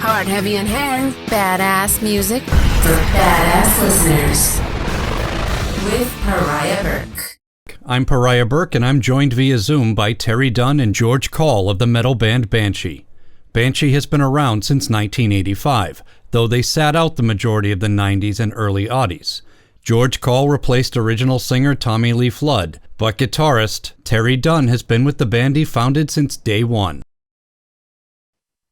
Hard, heavy, and hair. Badass music for badass listeners. With Pariah Burke. I'm Pariah Burke, and I'm joined via Zoom by Terry Dunn and George Call of the metal band Banshee. Banshee has been around since 1985, though they sat out the majority of the 90s and early aughties. George Call replaced original singer Tommy Lee Flood, but guitarist Terry Dunn has been with the band he founded since day one.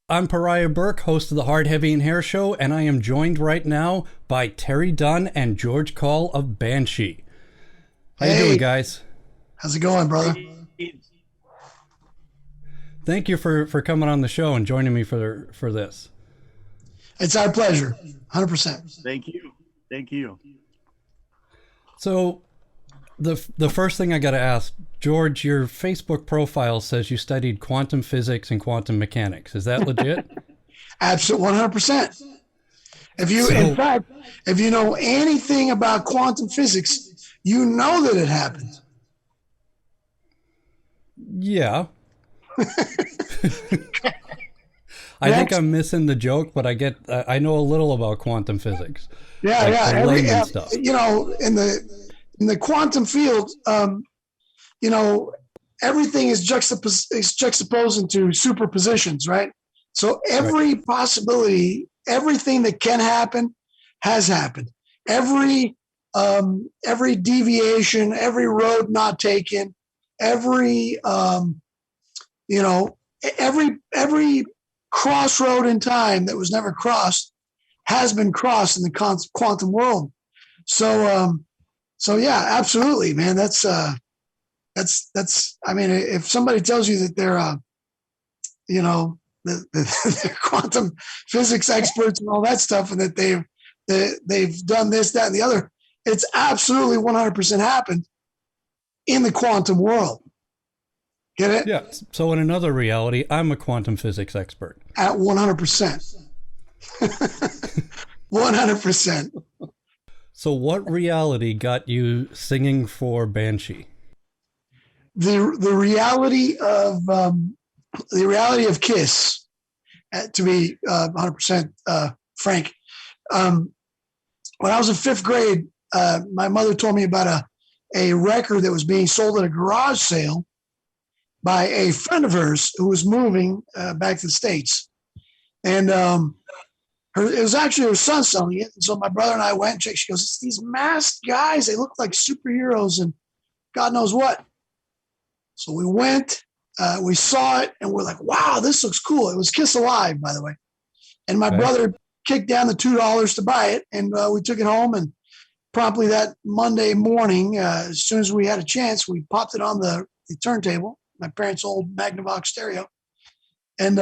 I'm Pariah Burke, host of the Hard, Heavy, and Hair Show, and I am joined right now by Terry Dunn and George Call of Banshee. How you doing, guys? How's it going, brother? Thank you for coming on the show and joining me for this. It's our pleasure, 100%. Thank you. So, the first thing I got to ask, George, your Facebook profile says you studied quantum physics and quantum mechanics. Is that legit? Absolutely, 100%. In fact, if you know anything about quantum physics, you know that it happened. Yeah. I think I'm missing the joke, but I know a little about quantum physics. Yeah. Layman stuff. You know, in the quantum field, you know, everything is juxtaposed into superpositions, right? So every possibility, everything that can happen has happened. Every deviation, every road not taken, every crossroad in time that was never crossed has been crossed in the quantum world. So yeah, absolutely, man. That's. I mean, if somebody tells you that they're, they're quantum physics experts and all that stuff, and that they've done this, that, and the other, it's absolutely 100% happened in the quantum world. Get it? Yeah. So in another reality, I'm a quantum physics expert. At 100%. 100%. So what reality got you singing for Banshee? The reality of Kiss, to be 100% frank. When I was in fifth grade, my mother told me about a record that was being sold at a garage sale by a friend of hers who was moving back to the States. And it was actually her son selling it. And so my brother and I went and checked. She goes, "It's these masked guys. They look like superheroes and God knows what." So we went, we saw it, and we're like, "Wow, this looks cool." It was Kiss Alive, by the way. And my brother kicked down the $2 to buy it, and we took it home. And promptly that Monday morning, as soon as we had a chance, we popped it on the turntable, my parents' old Magnavox stereo. And,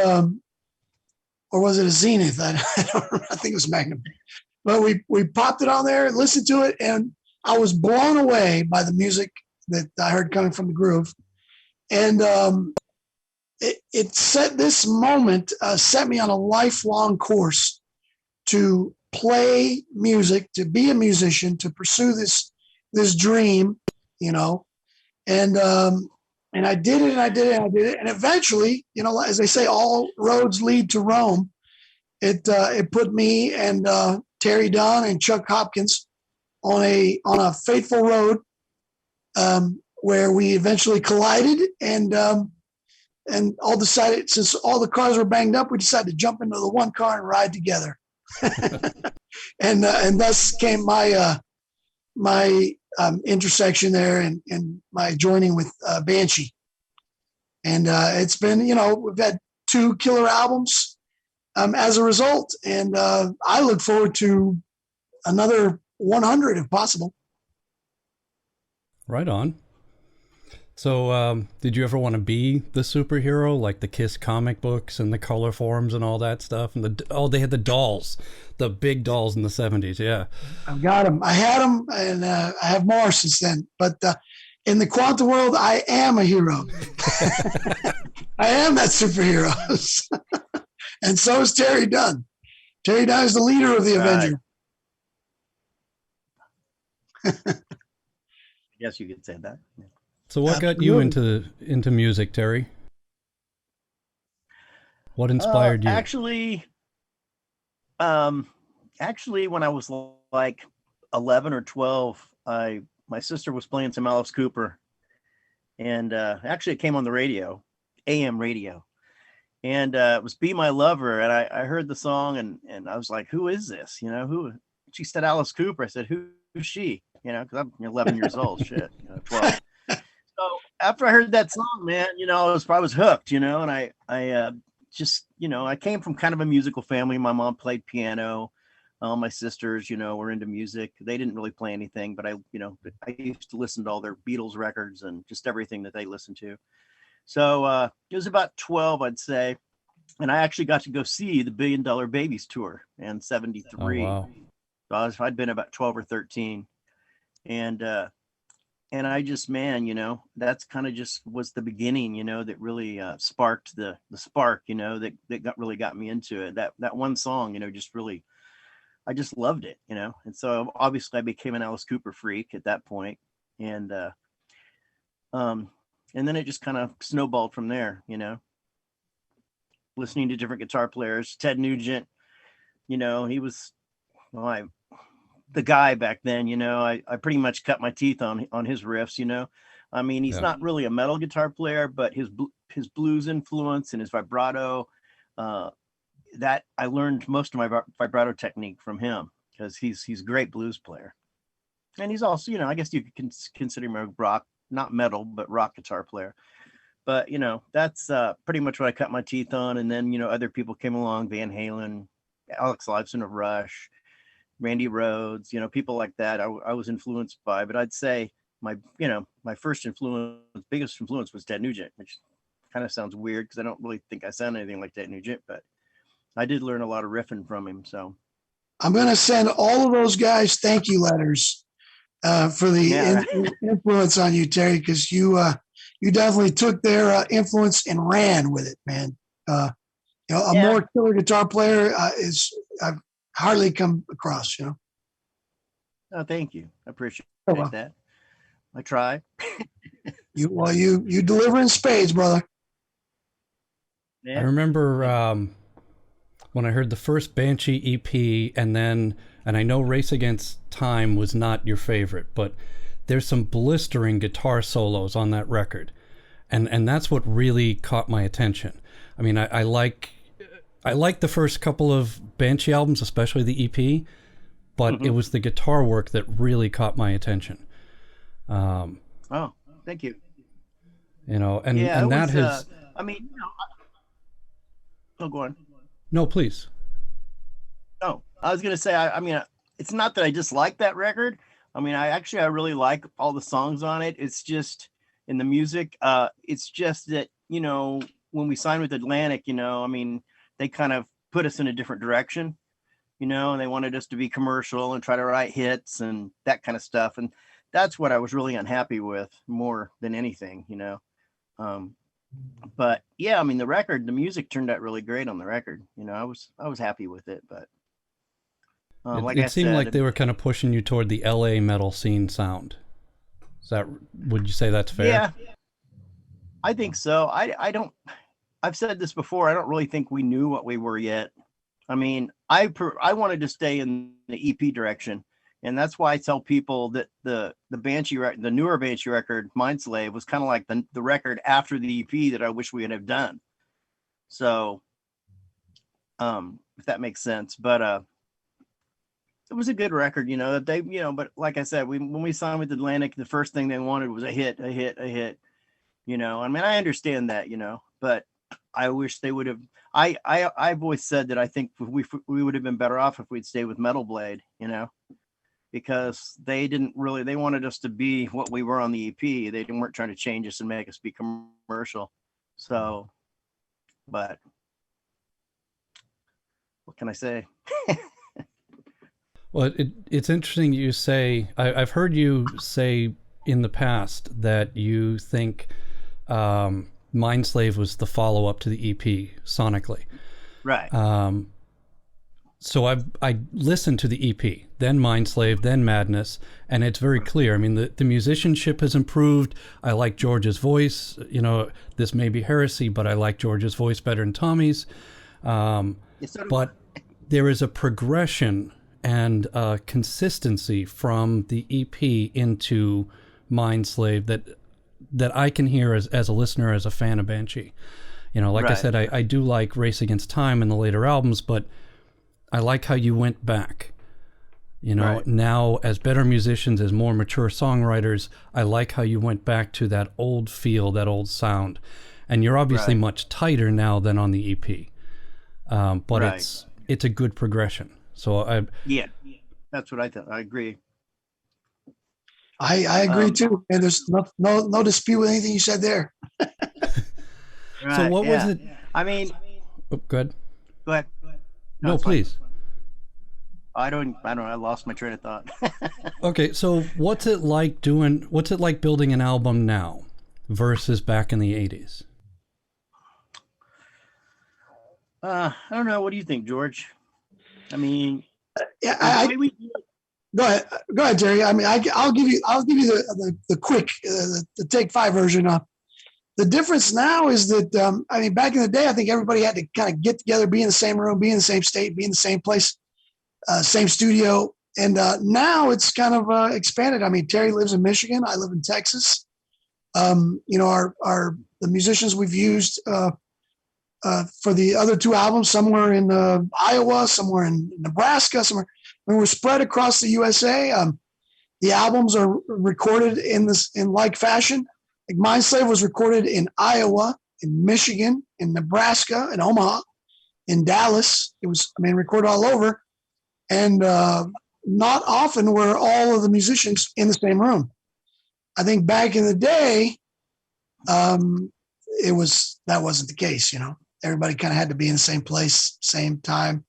or was it a Zenith? I don't remember. I think it was Magnum. But we popped it on there and listened to it, and I was blown away by the music that I heard coming from the groove. And it set this moment, set me on a lifelong course to play music, to be a musician, to pursue this dream, you know. And I did it, and I did it, and I did it. And eventually, you know, as they say, all roads lead to Rome. It put me and Terry Dunn and Chuck Hopkins on a fateful road where we eventually collided, and all decided, since all the cars were banged up, we decided to jump into the one car and ride together. and thus came my intersection there and my joining with Banshee. And it's been, you know, we've had 2 killer albums as a result, and I look forward to another 100 if possible. Right on. So did you ever want to be the superhero, like the Kiss comic books and the color forms and all that stuff? And they had the dolls, the big dolls in the 70s. Yeah. I've got them. I had them, and I have more since then. But in the quantum world, I am a hero. I am that superhero. And so is Terry Dunn. Terry Dunn is the leader of the Avenger. I guess you could say that. Yeah. So what got you into music, Terry? What inspired you? Actually, Um, Actually, when I was like 11 or 12, my sister was playing some Alice Cooper, and actually it came on the radio, AM radio, and it was "Be My Lover," and I heard the song, and I was like, "Who is this? You know who?" She said Alice Cooper. I said, "Who's she?" You know, because I'm 11 years old. Shit, 12. So after I heard that song, man, I was hooked. And I just, I came from kind of a musical family. My mom played piano. My sisters, were into music. They didn't really play anything, but I used to listen to all their Beatles records and just everything that they listened to. So it was about 12, I'd say. And I actually got to go see the $1 Billion Babies tour in 73. Oh, wow. So I'd been about 12 or 13. And I just, man, that's kind of just was the beginning, that really sparked the spark, that really got me into it. That one song, just really, I just loved it, and so obviously I became an Alice Cooper freak at that point, and then it just kind of snowballed from there, listening to different guitar players. Ted Nugent, he was the guy back then. I pretty much cut my teeth on his riffs. I mean, he's not really a metal guitar player, but his blues influence and his vibrato, that I learned most of my vibrato technique from him, because he's a great blues player. And he's also, I guess you could consider him a rock, not metal, but rock guitar player. But, that's pretty much what I cut my teeth on. And then, other people came along, Van Halen, Alex Lifeson of Rush, Randy Rhoads, people like that I was influenced by. But I'd say my biggest influence was Ted Nugent, which kind of sounds weird because I don't really think I sound anything like Ted Nugent, but I did learn a lot of riffing from him. So I'm going to send all of those guys thank you letters for the influence on you, Terry, because you definitely took their influence and ran with it, man. More killer guitar player I've hardly come across. Oh, thank you. I appreciate that. I try. You deliver in spades, brother. Yeah. I remember when I heard the first Banshee EP, and I know Race Against Time was not your favorite, but there's some blistering guitar solos on that record, and that's what really caught my attention. I mean, I like the first couple of Banshee albums, especially the EP, but it was the guitar work that really caught my attention. Oh, thank you. And that has. Go on. No, please. Oh, I was going to say, it's not that I dislike that record. I really like all the songs on it. It's just in the music. It's just that, when we signed with Atlantic, they kind of put us in a different direction, and they wanted us to be commercial and try to write hits and that kind of stuff. And that's what I was really unhappy with more than anything, But yeah, the music turned out really great on the record. I was happy with it, but it seemed like they were kind of pushing you toward the LA metal scene sound. Would you say that's fair? Yeah, I think so. I've said this before. I don't really think we knew what we were yet. I wanted to stay in the EP direction. And that's why I tell people that the Banshee, the newer Banshee record, Mindslave, was kind of like the record after the EP that I wish we would have done. So, if that makes sense, but it was a good record, But like I said, when we signed with Atlantic, the first thing they wanted was a hit. I understand that, but I wish they would have. I've always said that I think we would have been better off if we'd stayed with Metal Blade, because they wanted us to be what we were on the EP. They weren't trying to change us and make us be commercial. So, but what can I say? Well, it's interesting you say, I've heard you say in the past that you think Mindslave was the follow-up to the EP sonically. Right. So I listened to the EP, then Mindslave, then Madness, and it's very clear. The musicianship has improved. I like George's voice. This may be heresy, but I like George's voice better than Tommy's. But there is a progression and consistency from the EP into Mindslave that I can hear as a listener, as a fan of Banshee. You know, like I said, I do like Race Against Time in the later albums, but I like how you went back. You know, now as better musicians, as more mature songwriters, I like how you went back to that old feel, that old sound. And you're obviously much tighter now than on the EP. But it's a good progression. So that's what I thought. I agree. I agree too. And there's no dispute with anything you said there. So what was it? I mean, go ahead. Go ahead. No, please. Fine. I don't know. I lost my train of thought. Okay, so what's it like building an album now versus back in the 80s? I don't know. What do you think, George? I mean, go ahead, Terry. I mean, I'll give you the quick the take 5 version. The difference now is that I mean, back in the day, I think everybody had to kind of get together, be in the same room, be in the same state, be in the same place, same studio. And now it's kind of expanded. I mean, Terry lives in Michigan. I live in Texas. You know, the musicians we've used for the other 2 albums, somewhere in Iowa, somewhere in Nebraska, somewhere. I mean, we're spread across the USA. The albums are recorded in like fashion. Like Mindslave was recorded in Iowa, in Michigan, in Nebraska, in Omaha, in Dallas. It was, I mean, recorded all over. And not often were all of the musicians in the same room. I think back in the day, that wasn't the case, you know. Everybody kind of had to be in the same place, same time.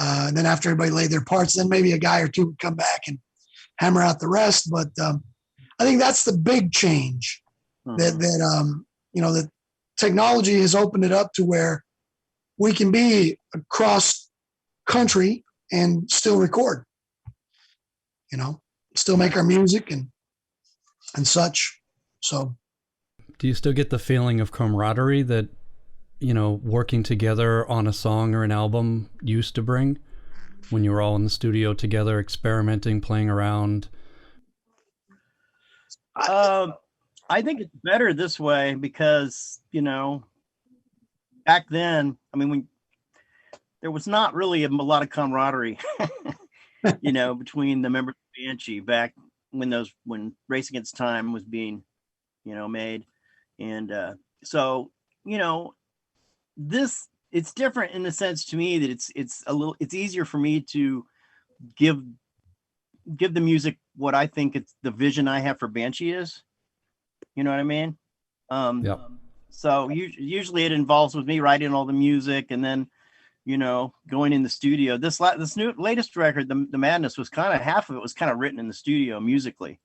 And then after everybody laid their parts, then maybe a guy or two would come back and hammer out the rest. But I think that's the big change that you know, that technology has opened it up to where we can be across country and still record, you know, still make our music and such. So do you still get the feeling of camaraderie that, you know, working together on a song or an album used to bring when you were all in the studio together, experimenting, playing around? I think it's better this way because, you know, back then, I mean, there was not really a lot of camaraderie, you know, between the members of Banshee back when Race Against Time was being, you know, made. And so, you know, it's different in the sense to me that it's easier for me to give the music what I think it's the vision I have for Banshee is. You know what I mean? So usually it involves with me writing all the music and then, you know, going in the studio. This latest record, the Madness, was kind of half of it was kind of written in the studio musically.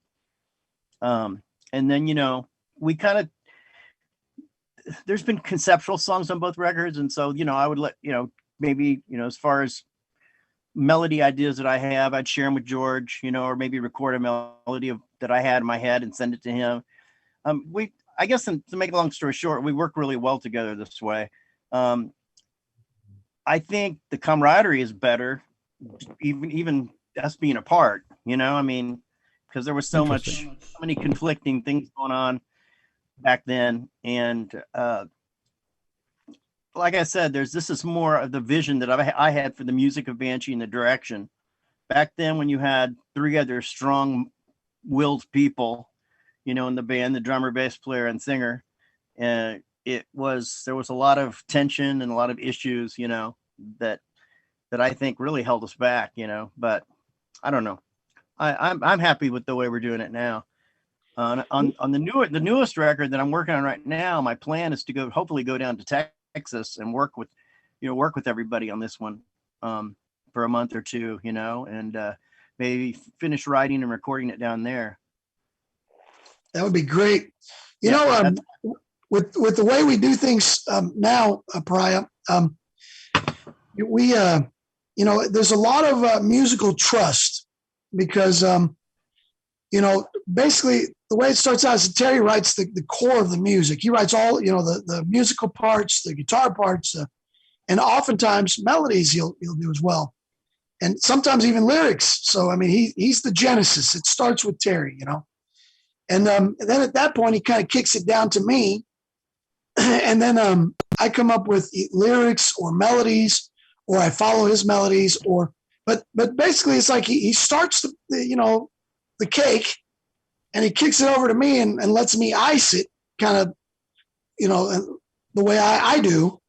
And then, you know, there's been conceptual songs on both records. And so, you know, I would let, you know, maybe, you know, as far as melody ideas that I have, I'd share them with George, you know, or maybe record a melody that I had in my head and send it to him. I guess, to make a long story short, we work really well together this way. I think the camaraderie is better, even us being apart, you know, I mean, because there was so many conflicting things going on back then. And like I said, this is more of the vision that I had for the music of Banshee and the direction. Back then, when you had 3 other strong-willed people, you know, in the band, the drummer, bass player, and singer, there was a lot of tension and a lot of issues, you know, that I think really held us back, you know. But I don't know. I'm happy with the way we're doing it now. On the newest record that I'm working on right now, my plan is to hopefully go down to Texas and work with everybody on this one for a month or 2, you know, and maybe finish writing and recording it down there. That would be great. You know, with the way we do things now, Pariah, we you know, there's a lot of musical trust because you know, basically the way it starts out is Terry writes the core of the music. He writes all, you know, the musical parts, the guitar parts, and oftentimes melodies he'll do as well, and sometimes even lyrics. So I mean, he's the genesis. It starts with Terry, and then at that point he kind of kicks it down to me, and then I come up with lyrics or melodies, or I follow his melodies, but basically it's like he starts the cake, and he kicks it over to me and lets me ice it, kind of, the way I do.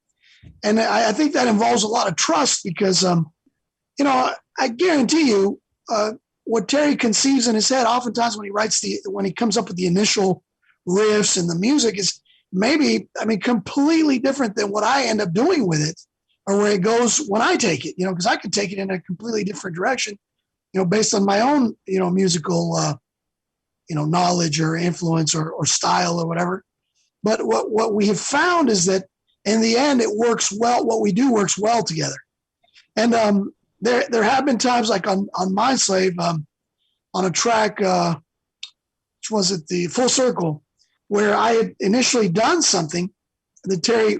And I think that involves a lot of trust because, I guarantee you what Terry conceives in his head, oftentimes when he comes up with the initial riffs and the music is completely different than what I end up doing with it, or where it goes when I take it, because I could take it in a completely different direction, based on my own, musical, knowledge or influence or style or whatever. But what we have found is that in the end, it works well. What we do works well together. And there have been times like on Mindslave, on a track, which was it, the Full Circle, where I had initially done something that Terry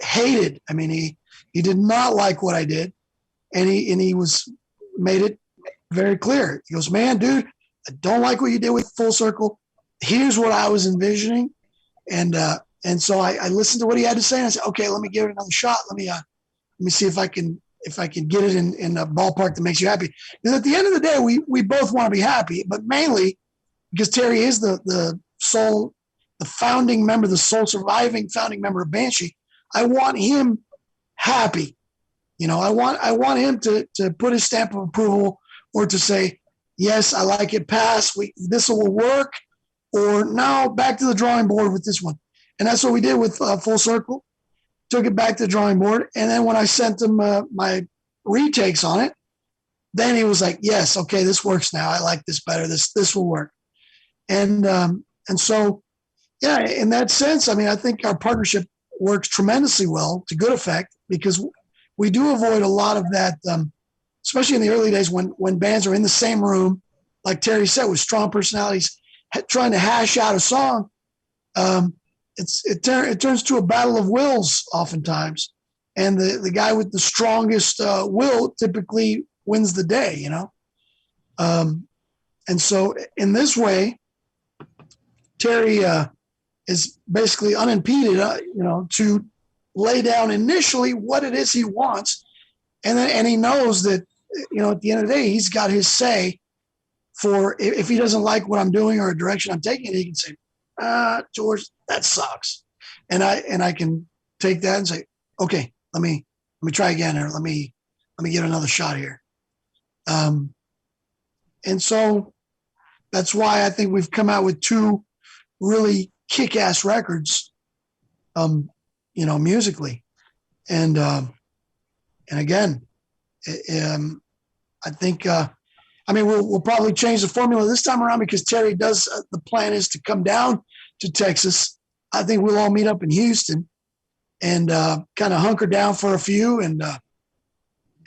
hated. I mean, he did not like what I did, and he made it very clear. He goes, "Man, dude, I don't like what you did with Full Circle. Here's what I was envisioning." And so I listened to what he had to say, and I said, "Okay, let me give it another shot. Let me see if I can get it in a ballpark that makes you happy." Because at the end of the day, we both want to be happy, but mainly because Terry is the sole surviving founding member of Banshee. I want him happy. I want him to put his stamp of approval, or to say, "Yes, I like it. Pass. This will work," or "No, back to the drawing board with this one." And that's what we did with Full Circle. Took it back to the drawing board, and then when I sent him my retakes on it, then he was like, "Yes, okay, this works now. I like this better. This will work." And so, yeah, in that sense, I think our partnership works tremendously well, to good effect, because we do avoid a lot of that, especially in the early days when bands are in the same room, like Terry said, with strong personalities, trying to hash out a song. It turns to a battle of wills oftentimes, and the guy with the strongest will typically wins the day, and so in this way, Terry is basically unimpeded, to lay down initially what it is he wants, and he knows that, at the end of the day, he's got his say. For if he doesn't like what I'm doing or a direction I'm taking, he can say, "George, that sucks," and I can take that and say, "Okay, let me try again, or let me get another shot here." And so that's why I think we've come out with two really kick-ass records, musically, and again, I think. We'll probably change the formula this time around, because Terry does. The plan is to come down to Texas. I think we'll all meet up in Houston and kind of hunker down for a few and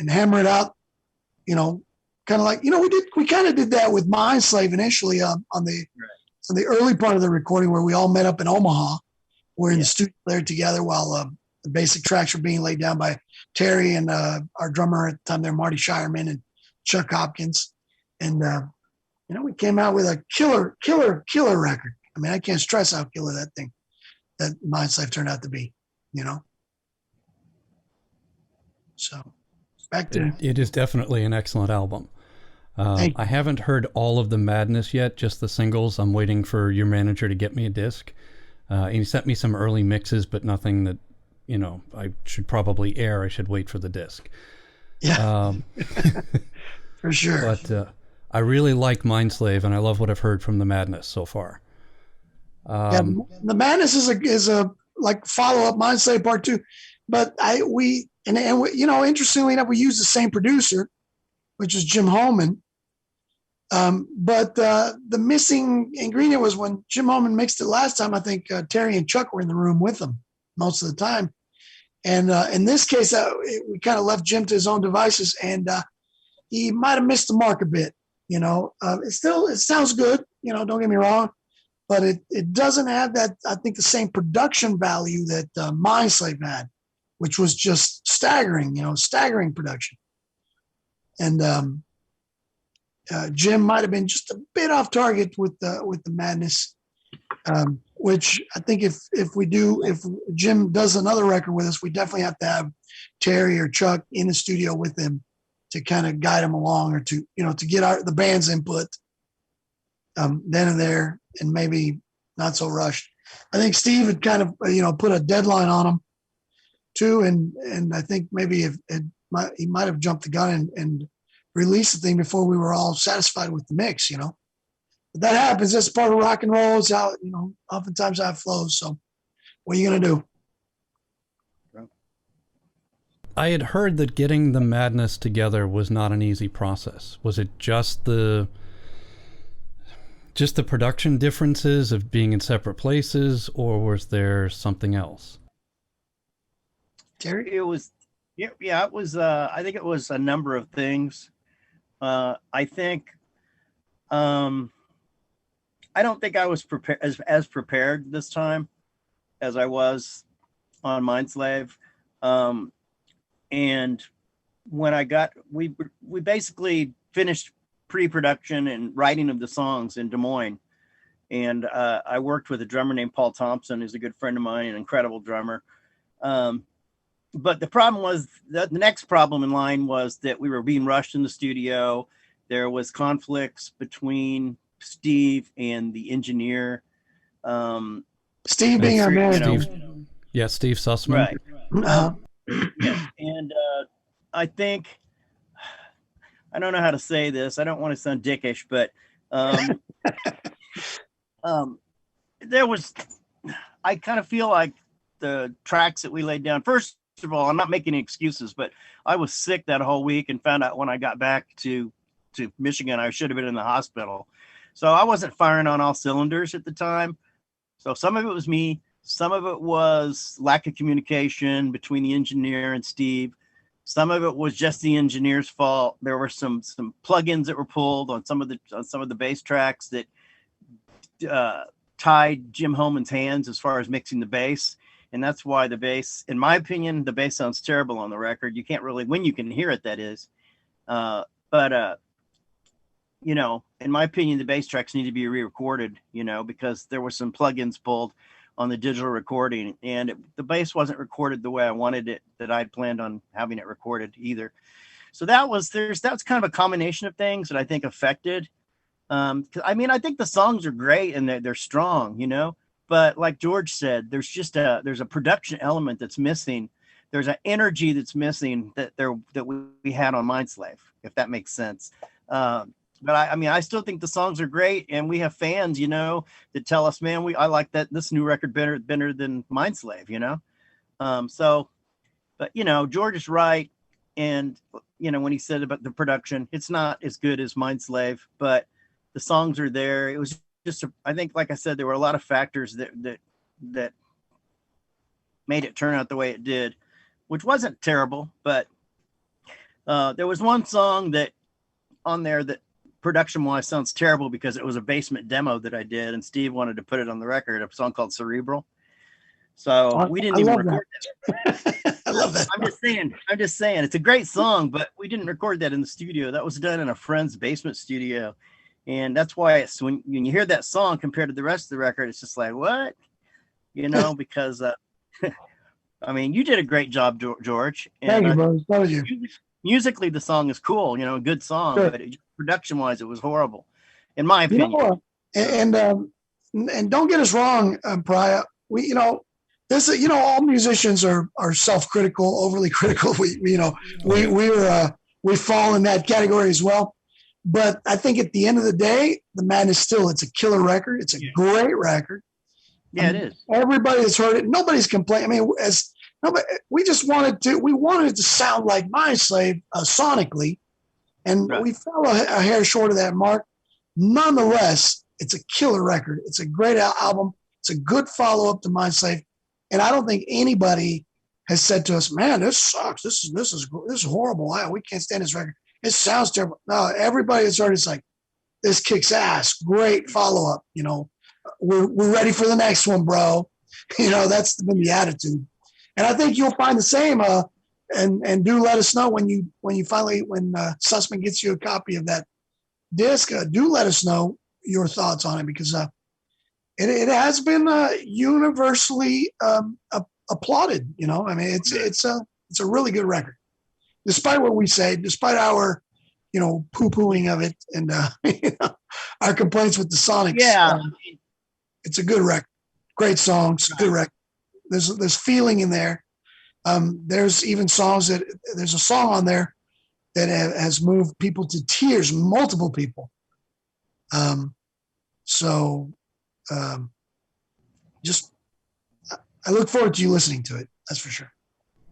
hammer it out. Kind of like we kind of did that with Mindslave initially on the early part of the recording, where we all met up in Omaha. We're in the studio there together while the basic tracks were being laid down by Terry and our drummer at the time there, Marty Shireman, and Chuck Hopkins. And, we came out with a killer record. I can't stress how killer that Mindslave turned out to be, So back to it is definitely an excellent album. I haven't heard all of the Madness yet, just the singles. I'm waiting for your manager to get me a disc. And he sent me some early mixes, but nothing that, I should probably air. I should wait for the disc. Yeah, for sure. But I really like Mindslave, and I love what I've heard from the Madness so far. The Madness is a like follow-up Mindslave Part 2, but we interestingly enough, we use the same producer, which is Jim Holman. But the missing ingredient was when Jim Holman mixed it last time. I think Terry and Chuck were in the room with him most of the time, and in this case, we kind of left Jim to his own devices, and he might have missed the mark a bit. It sounds good. Don't get me wrong, but it doesn't have that. I think the same production value that Mindslave had which was just staggering, staggering production. And Jim might have been just a bit off target with the Madness, which I think if Jim does another record with us, we definitely have to have Terry or Chuck in the studio with him to kind of guide him along, or to get the band's input then and there, and maybe not so rushed. I think Steve had kind of put a deadline on him too, and I think maybe he might have jumped the gun and released the thing before we were all satisfied with the mix. But that happens. That's part of rock and roll. It's how oftentimes how it flows. So what are you gonna do? I had heard that getting the Madness together was not an easy process. Was it just the production differences of being in separate places, or was there something else? Terry? It was, it was, I think it was a number of things. I think, I don't think I was prepared as prepared this time as I was on Mindslave. And when we basically finished pre-production and writing of the songs in Des Moines. And I worked with a drummer named Paul Thompson, who's a good friend of mine, an incredible drummer. But the problem was that the next problem in line was that we were being rushed in the studio. There was conflicts between Steve and the engineer. Steve being our manager. Steve Sussman. Right. Uh-huh. Yeah. And I think, I don't know how to say this. I don't want to sound dickish, but I kind of feel like the tracks that we laid down, first of all, I'm not making any excuses, but I was sick that whole week and found out when I got back to Michigan, I should have been in the hospital. So I wasn't firing on all cylinders at the time. So some of it was me. Some of it was lack of communication between the engineer and Steve. Some of it was just the engineer's fault. There were some plugins that were pulled on some of the bass tracks that tied Jim Holman's hands as far as mixing the bass. And that's why the bass, in my opinion, the bass sounds terrible on the record. You can't really, when you can hear it, that is. But in my opinion, the bass tracks need to be re-recorded, because there were some plugins pulled on the digital recording, and the bass wasn't recorded the way I wanted it, that I'd planned on having it recorded either. So that's kind of a combination of things that I think affected. I think the songs are great and they're strong, but like George said, there's a production element that's missing. There's an energy that's missing that we had on Mindslave, if that makes sense. But I still think the songs are great, and we have fans, that tell us, man, I like this new record better than Mindslave, but George is right. And, when he said about the production, it's not as good as Mindslave, but the songs are there. It was just, I think, like I said, there were a lot of factors that made it turn out the way it did, which wasn't terrible, but there was one song that on there that production-wise sounds terrible because it was a basement demo that I did, and Steve wanted to put it on the record, a song called Cerebral. So we didn't even record that. I love that. I'm just saying it's a great song, but we didn't record that in the studio. That was done in a friend's basement studio. And that's why it's when you hear that song compared to the rest of the record, it's just like, what? Because you did a great job, George. And, thank you, bro. Thank you. Musically, the song is cool, a good song, sure. But production-wise, it was horrible, in my opinion. And don't get us wrong, Pariah. We, all musicians are self-critical, overly critical. We fall in that category as well. But I think at the end of the day, the Madness it's a killer record. It's a great record. Yeah, it is. Everybody has heard it. Nobody's complaining. We just wanted it to sound like Mindslave sonically, and right. We fell a hair short of that mark. Nonetheless, it's a killer record. It's a great album. It's a good follow-up to Mindslave, and I don't think anybody has said to us, "Man, this sucks. This is horrible. Wow, we can't stand this record. It sounds terrible." No, everybody has heard it's like, this kicks ass. Great follow-up. We're ready for the next one, bro. That's been the attitude. And I think you'll find the same. And do let us know when Sussman gets you a copy of that disc. Do let us know your thoughts on it, because it has been universally applauded. You know, I mean, it's a really good record, despite what we say, despite our poo-pooing of it and our complaints with the Sonics. Yeah, it's a good record, great songs, good record. There's feeling in there. There's even songs there's a song on there that has moved people to tears, multiple people. Just I look forward to you listening to it. That's for sure.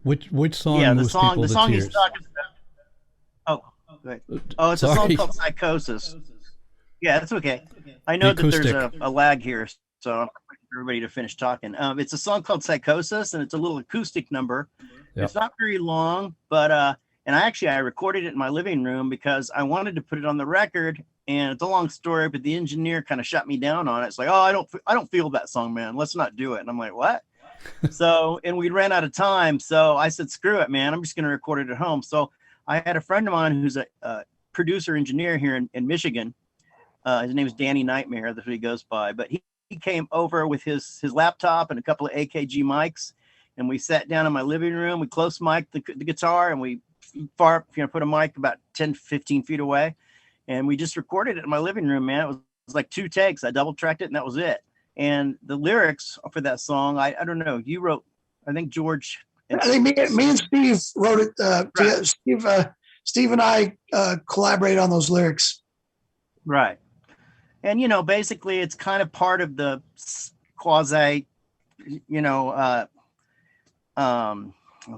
Which song? Yeah, moves people the to song tears? he's talking about. It's a song called Psychosis. Yeah, that's okay. I know that there's a lag here, so I'm waiting for everybody to finish talking. It's a song called Psychosis, and it's a little acoustic number. Yep. It's not very long, but and I recorded it in my living room because I wanted to put it on the record. And it's a long story, but the engineer kind of shut me down on it. It's like, oh, I don't feel that song, man. Let's not do it. And I'm like, what? And we ran out of time. So I said, screw it, man. I'm just going to record it at home. So I had a friend of mine who's a producer engineer here in Michigan. His name is Danny Nightmare. That's what he goes by. But he came over with his laptop and a couple of AKG mics. And we sat down in my living room. We close mic'd the guitar, and we put a mic about 10, 15 feet away. And we just recorded it in my living room, man. It was like 2 takes. I double tracked it, and that was it. And the lyrics for that song, I don't know. You wrote, I think George. I think me and Steve wrote it. Right. Steve and I collaborated on those lyrics. Right. And, basically it's kind of part of the quasi, oh God,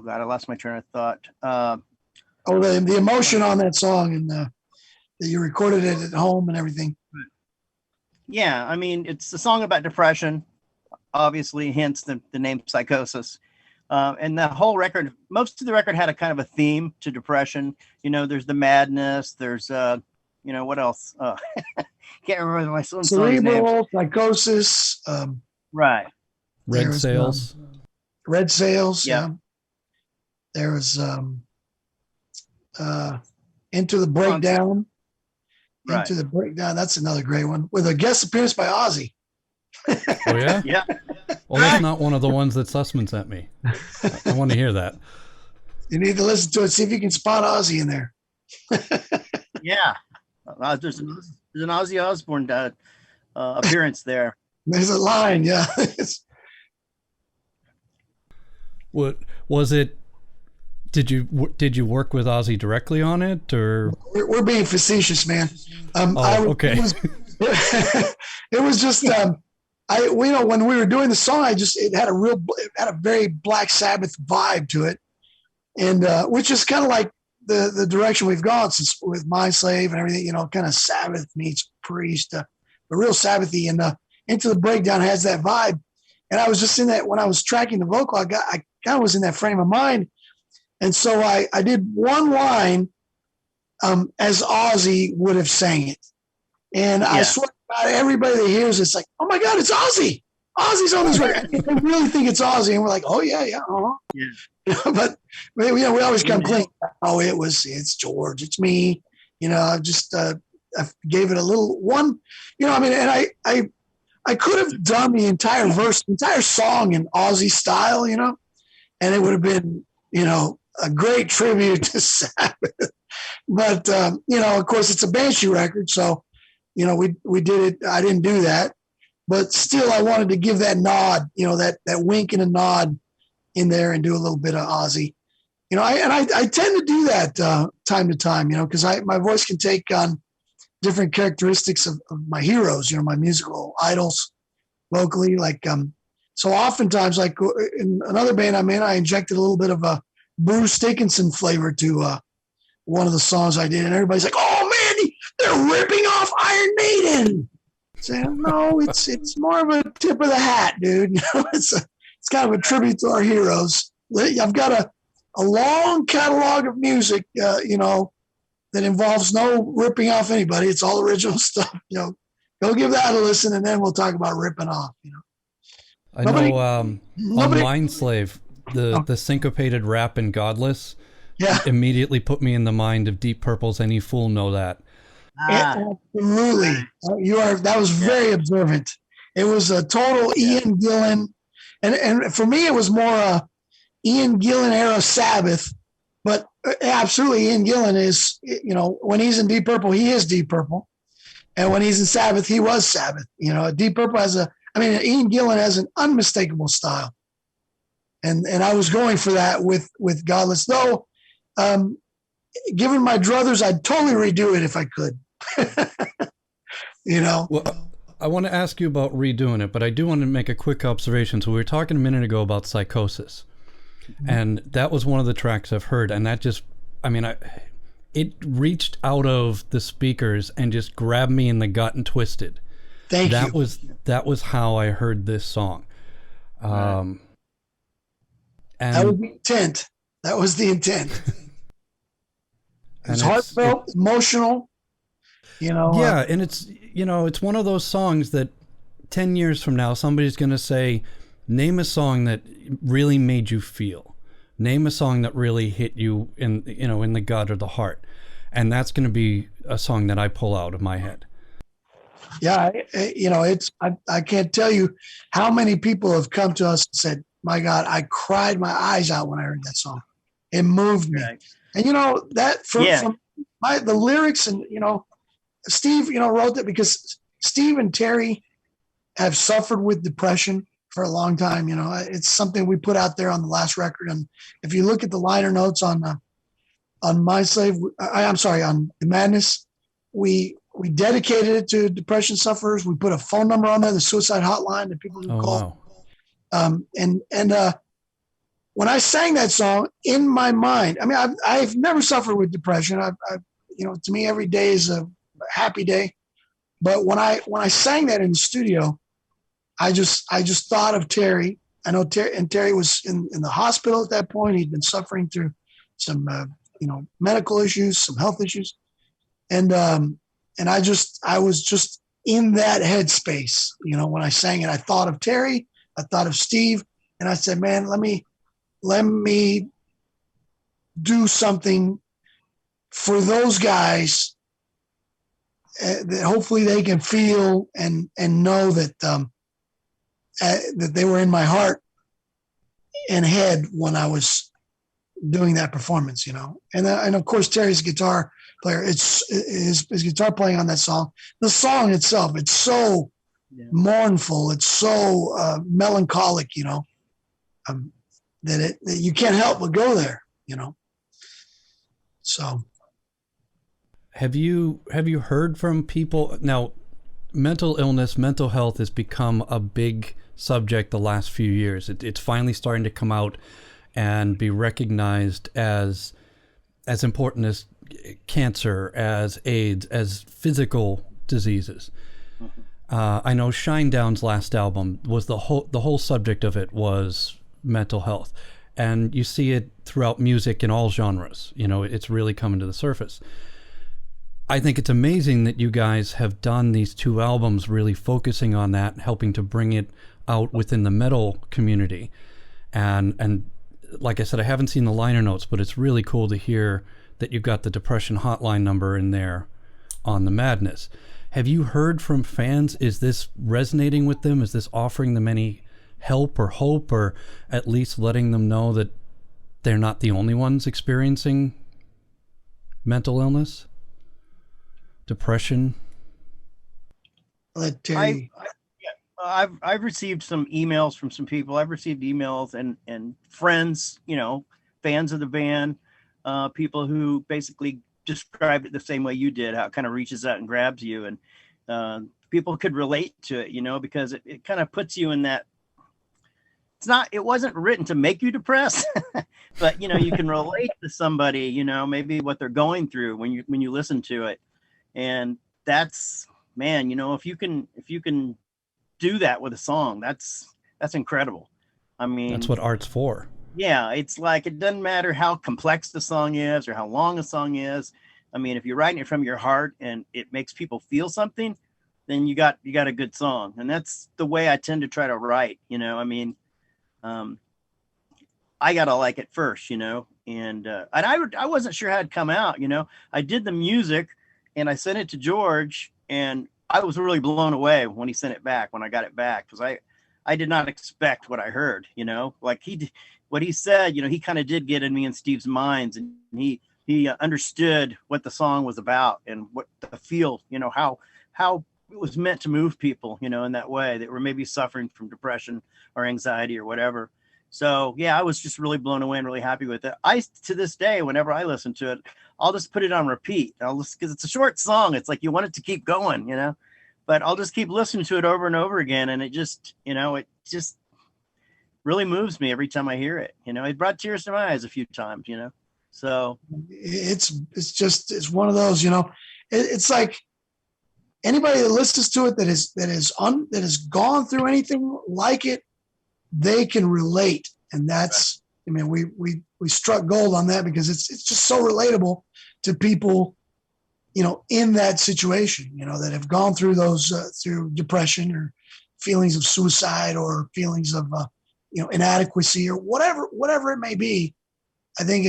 I lost my train of thought. The emotion on that song, and that you recorded it at home and everything. Yeah, I mean, it's a song about depression, obviously, hence the name Psychosis. And the whole record, most of the record had a kind of a theme to depression. There's the madness, there's, what else? Can't remember my son's Cerebral, Psychosis. Right. Red Sails. Red Sails, yeah. There was Into the Breakdown. Right. Into the Breakdown. That's another great one with a guest appearance by Ozzy. Oh yeah. Yeah. Well, that's not one of the ones that Sussman sent me. I want to hear that. You need to listen to it. See if you can spot Ozzy in there. Yeah. There's an Ozzy Osbourne appearance there. There's a line, yeah. What was it? Did you work with Ozzy directly on it, or we're being facetious, man? Okay. It was just when we were doing the song, it had a very Black Sabbath vibe to it, and which is kind of like the direction we've gone since with Mindslave and everything. Kind of Sabbath meets Priest, but real Sabbathy, and Into the Breakdown has that vibe. And I was just in that when I was tracking the vocal, I kind of was in that frame of mind. And so I did one line as Ozzy would have sang it. And I swear to God, everybody that hears it's like, oh my God, it's Ozzy. Ozzy's on this record. They really think it's Ozzy. And we're like, oh yeah, uh-huh. Yeah. But we always come clean. Oh, it's George, it's me. I just I gave it a little one, and I could have done the entire song in Ozzy style, and it would have been, a great tribute to Sabbath. But, of course, it's a Banshee record. So, we did it. I didn't do that. But still, I wanted to give that nod, that wink and a nod in there and do a little bit of Ozzy. I tend to do that time to time, because my voice can take on different characteristics of my heroes, my musical idols vocally. So oftentimes, like in another band I'm in, I injected a little bit of a Bruce Dickinson flavor to one of the songs I did, and everybody's like, "Oh man, they're ripping off Iron Maiden." Saying, no, it's more of a tip of the hat, dude. It's kind of a tribute to our heroes. I've got a long catalog of music, that involves no ripping off anybody. It's all original stuff. Go give that a listen, and then we'll talk about ripping off. I know on Mindslave, The syncopated rap in Godless Yeah, immediately put me in the mind of Deep Purple's Any Fool Know That. absolutely. That was very observant. It was a total Ian Gillan, and for me, it was more a Ian Gillan era Sabbath. But absolutely, Ian Gillan is, when he's in Deep Purple, he is Deep Purple, and when he's in Sabbath, he was Sabbath. Deep Purple Ian Gillan has an unmistakable style, and I was going for that with Godless. Though, given my druthers, I'd totally redo it if I could. Well, I want to ask you about redoing it, but I do want to make a quick observation. So we were talking a minute ago about Psychosis, and that was one of the tracks I've heard, and that just, it reached out of the speakers and just grabbed me in the gut and twisted. Thank you. That was how I heard this song. And that was the intent. That was the intent. It's heartfelt, emotional. Yeah, and it's one of those songs that 10 years from now, somebody's going to say, name a song that really made you feel. Name a song that really hit you in the gut or the heart. And that's going to be a song that I pull out of my head. Yeah, I can't tell you how many people have come to us and said, my God, I cried my eyes out when I heard that song. It moved me. Right. And that from the lyrics, and Steve, wrote that because Steve and Terry have suffered with depression for a long time. It's something we put out there on the last record. And if you look at the liner notes on Mindslave, on the Madness, we dedicated it to depression sufferers. We put a phone number on there, the suicide hotline that people can call. Wow. And when I sang that song, in my mind, I've never suffered with depression. To me, every day is a happy day. But when I sang that in the studio, I just thought of Terry. I know Terry was in the hospital at that point. He'd been suffering through some medical issues, some health issues, and I was just in that headspace. When I sang it, I thought of Terry, I thought of Steve, and I said, man, let me do something for those guys that hopefully they can feel and know that that they were in my heart and head when I was doing that performance, and of course Terry's guitar player, it's his guitar playing on that song. The song itself, it's so mournful, it's so melancholic, that you can't help but go there, So, have you heard from people now? Mental illness, mental health has become a big subject the last few years. It's finally starting to come out and be recognized as important as cancer, as AIDS, as physical diseases. I know Shinedown's last album was the whole subject of it was mental health, and you see it throughout music in all genres. It's really coming to the surface. I think it's amazing that you guys have done these 2 albums really focusing on that, helping to bring it out within the metal community. And like I said, I haven't seen the liner notes, but it's really cool to hear that you've got the depression hotline number in there on the Madness. Have you heard from fans? Is this resonating with them? Is this offering them any help or hope, or at least letting them know that they're not the only ones experiencing mental illness? Depression. I've received some emails from some people. I've received emails and friends, fans of the band, people who basically described it the same way you did, how it kind of reaches out and grabs you, and people could relate to it, because it kind of puts you in that. It wasn't written to make you depressed, but you can relate to somebody, maybe what they're going through when you listen to it. And that's, man, if you can do that with a song, that's incredible. That's what art's for. Yeah. It's like, it doesn't matter how complex the song is or how long a song is. If you're writing it from your heart and it makes people feel something, then you got a good song. And that's the way I tend to try to write, I got to like it first, you know? And I wasn't sure how it'd come out, you know? I did the music and I sent it to George, and I was really blown away when he sent it back, when I got it back. Cause I did not expect what I heard, you know, like what he said, you know, he kind of did get in me and Steve's minds, and he understood what the song was about and what the feel, you know, how it was meant to move people, you know, in that way that were maybe suffering from depression or anxiety or whatever. So yeah, I was just really blown away and really happy with it. To this day, whenever I listen to it, I'll just put it on repeat. Because it's a short song. It's like you want it to keep going, you know, but I'll just keep listening to it over and over again. And it just, you know, it just really moves me every time I hear it. You know, it brought tears to my eyes a few times, you know, so it's one of those, you know, it's like anybody that listens to it that has gone through anything like it, they can relate. And that's, I mean, we struck gold on that because it's just so relatable to people, you know, in that situation, you know, that have gone through those, through depression or feelings of suicide or feelings of, you know, inadequacy or whatever it may be. I think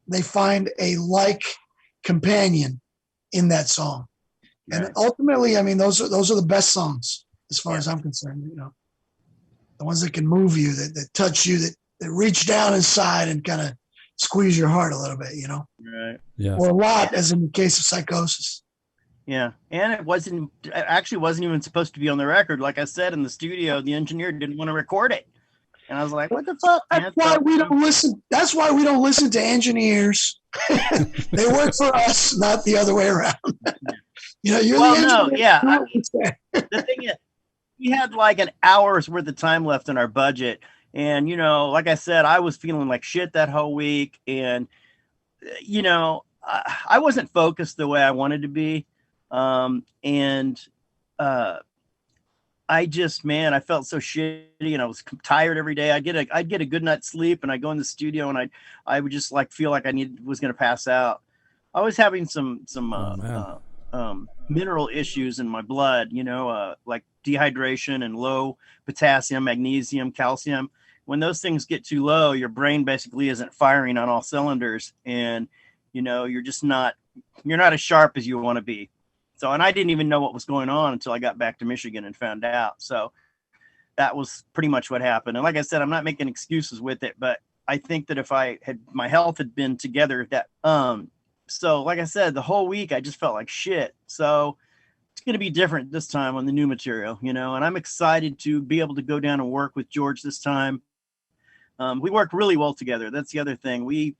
they find a like companion in that song. Right. And ultimately, I mean, those are the best songs as far as I'm concerned, you know, the ones that can move you, that touch you, that reach down inside and kind of squeeze your heart a little bit, you know, right. Yeah. or a lot, as in the case of Psychosis. Yeah. And it actually wasn't even supposed to be on the record. Like I said, in the studio, the engineer didn't want to record it. And I was like, what the fuck, man? That's why we don't listen to engineers. They work for us, not the other way around. You know, you're the engineer. The thing is, we had like an hour's worth of time left in our budget. And, you know, like I said, I was feeling like shit that whole week. And, you know, I wasn't focused the way I wanted to be. I just, man, I felt so shitty, and I was tired every day. I'd get a good night's sleep, and I'd go in the studio, and I would just like feel like was going to pass out. I was having some mineral issues in my blood, you know, like dehydration and low potassium, magnesium, calcium. When those things get too low, your brain basically isn't firing on all cylinders, and, you know, you're not as sharp as you want to be. So, and I didn't even know what was going on until I got back to Michigan and found out. So that was pretty much what happened. And like I said, I'm not making excuses with it, but I think that if my health had been together, so like I said, the whole week I just felt like shit. So it's going to be different this time on the new material, you know, and I'm excited to be able to go down and work with George this time. We work really well together. That's the other thing. We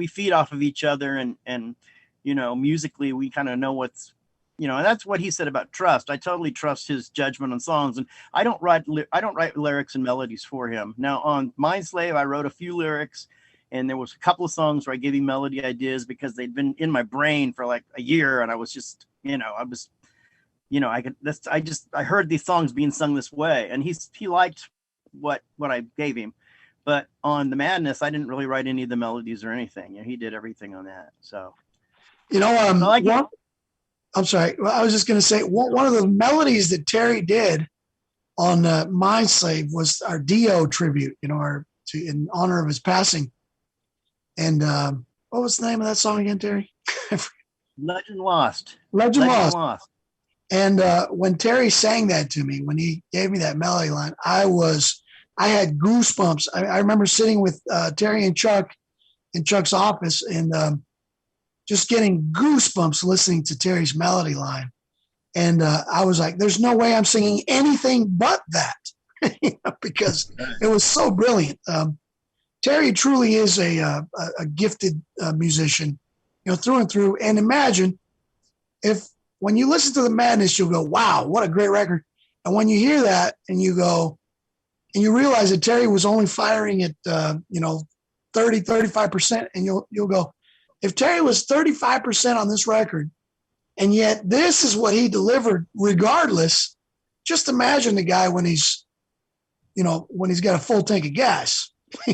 feed off of each other, and, you know, musically we kind of know what's, you know, and that's what he said about trust. I totally trust his judgment on songs, and I don't write lyrics and melodies for him. Now on Mindslave, I wrote a few lyrics, and there was a couple of songs where I gave him melody ideas because they'd been in my brain for like a year, and I was just, you know, I heard these songs being sung this way, and he liked what I gave him. But on the Madness, I didn't really write any of the melodies or anything. You know, he did everything on that. So, you know, I'm sorry. Well, I was just going to say one of the melodies that Terry did on Mindslave was our Dio tribute, you know, in honor of his passing. And what was the name of that song again, Terry? Legend Lost. Legend Lost. And when Terry sang that to me, when he gave me that melody line, I had goosebumps. I remember sitting with Terry and Chuck in Chuck's office, and just getting goosebumps listening to Terry's melody line. And I was like, there's no way I'm singing anything but that, you know, because it was so brilliant. Terry truly is a gifted musician, you know, through and through. And imagine if when you listen to the Madness, you'll go, wow, what a great record. And when you hear that and you go, and you realize that Terry was only firing at, 35%, and you'll go, if Terry was 35% on this record, and yet this is what he delivered regardless, just imagine the guy when he's got a full tank of gas. I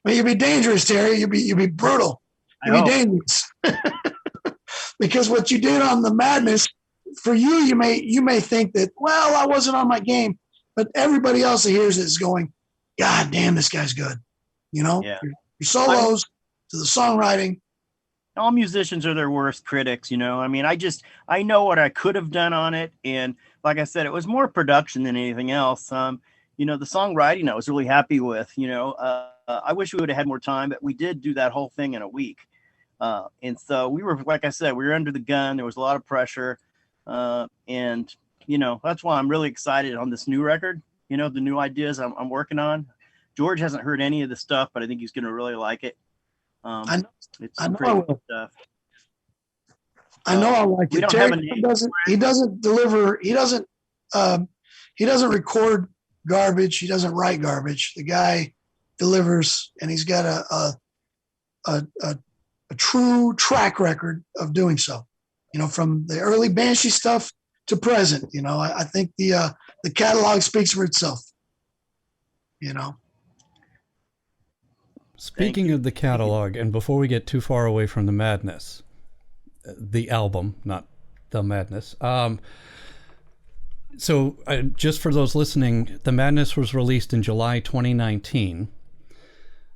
mean, you'd be dangerous, Terry. You'd be brutal. You'd be dangerous. Because what you did on the Madness, for you may think that, well, I wasn't on my game, but everybody else that hears it is going, God damn, this guy's good. You know, Yeah. your solos to the songwriting. All musicians are their worst critics, you know. I mean, I know what I could have done on it, and like I said, it was more production than anything else. You know, the songwriting I was really happy with. You know, I wish we would have had more time, but we did do that whole thing in a week, and so we were, like I said, we were under the gun. There was a lot of pressure, and you know, that's why I'm really excited on this new record. You know, the new ideas I'm working on. George hasn't heard any of the stuff, but I think he's going to really like it. It's I know pretty I good will. stuff. I know I like We it. don't Terry have a name. doesn't deliver. He doesn't record garbage. He doesn't write garbage. The guy delivers, and he's got a true track record of doing so. You know, from the early Banshee stuff to present. You know, I think the catalog speaks for itself. You know. Speaking of the catalog, and before we get too far away from the madness, the album, not the madness. Just for those listening, the madness was released in July 2019.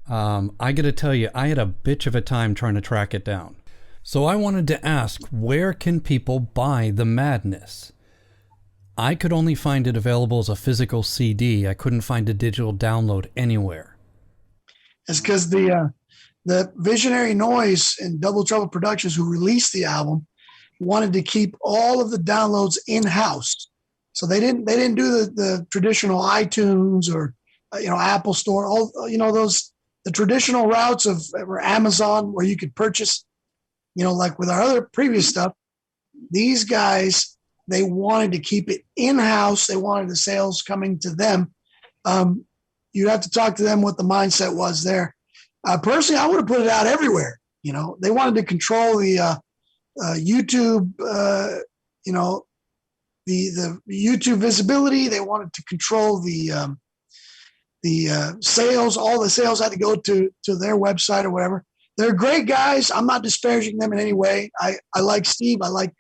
I got to tell you, I had a bitch of a time trying to track it down. So I wanted to ask, where can people buy the madness? I could only find it available as a physical CD. I couldn't find a digital download anywhere. It's because the Visionary Noise and Double Trouble Productions, who released the album, wanted to keep all of the downloads in house. So they didn't do the traditional iTunes or Apple Store, all the traditional routes of or Amazon where you could purchase. Like with our other previous stuff, these guys, they wanted to keep it in house. They wanted the sales coming to them. You'd have to talk to them what the mindset was there. Personally, I would have put it out everywhere. They wanted to control the YouTube, the YouTube visibility. They wanted to control the sales. All the sales had to go to their website or whatever. They're great guys. I'm not disparaging them in any way. I like Steve. I like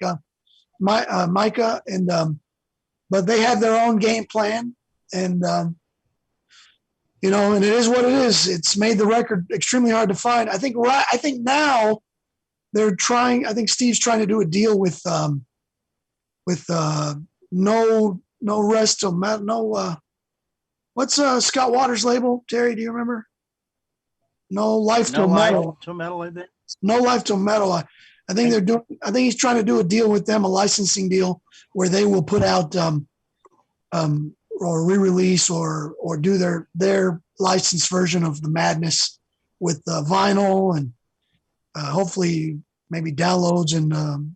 Micah, but they have their own game plan, and and it is what it is. It's made the record extremely hard to find. I think now they're trying. I think Steve's trying to do a deal with no rest till no. What's Scott Waters' label? Terry, do you remember? No life till metal. I think. No life till metal. I think they're doing. I think he's trying to do a deal with them, a licensing deal, where they will put out or re-release or do their licensed version of the Madness with vinyl and hopefully maybe downloads and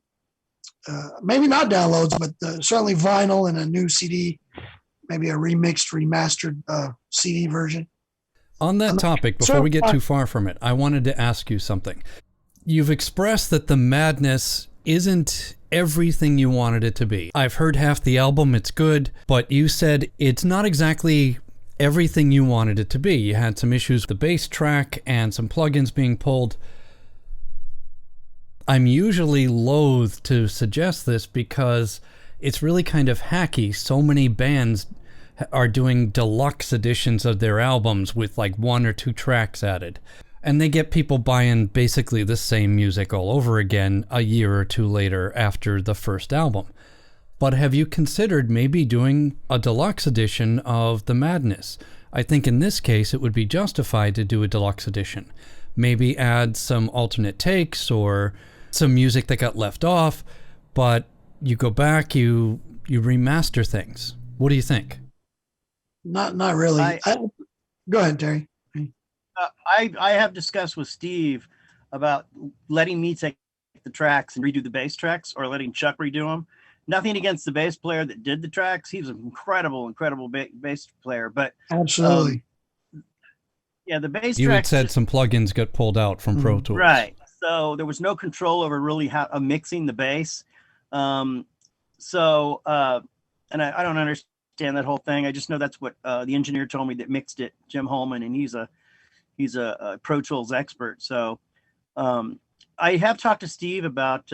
maybe not downloads, but certainly vinyl and a new CD, maybe a remixed, remastered CD version. On that topic, before we get too far from it, I wanted to ask you something. You've expressed that the Madness isn't everything you wanted it to be. I've heard half the album, it's good, but you said it's not exactly everything you wanted it to be. You had some issues with the bass track and some plugins being pulled. I'm usually loath to suggest this because it's really kind of hacky. So many bands are doing deluxe editions of their albums with like 1 or 2 tracks added. And they get people buying basically the same music all over again a year or 2 later after the first album. But have you considered maybe doing a deluxe edition of The Madness? I think in this case it would be justified to do a deluxe edition. Maybe add some alternate takes or some music that got left off, but you go back, you remaster things. What do you think? Not really. Go ahead, Terry. I have discussed with Steve about letting me take the tracks and redo the bass tracks, or letting Chuck redo them. Nothing against the bass player that did the tracks. He's an incredible bass player. But absolutely, the bass. You had said some plugins got pulled out from Pro Tools, right? So there was no control over really how mixing the bass. And I don't understand that whole thing. I just know that's what the engineer told me that mixed it, Jim Holman, and he's a Pro Tools expert. So I have talked to Steve about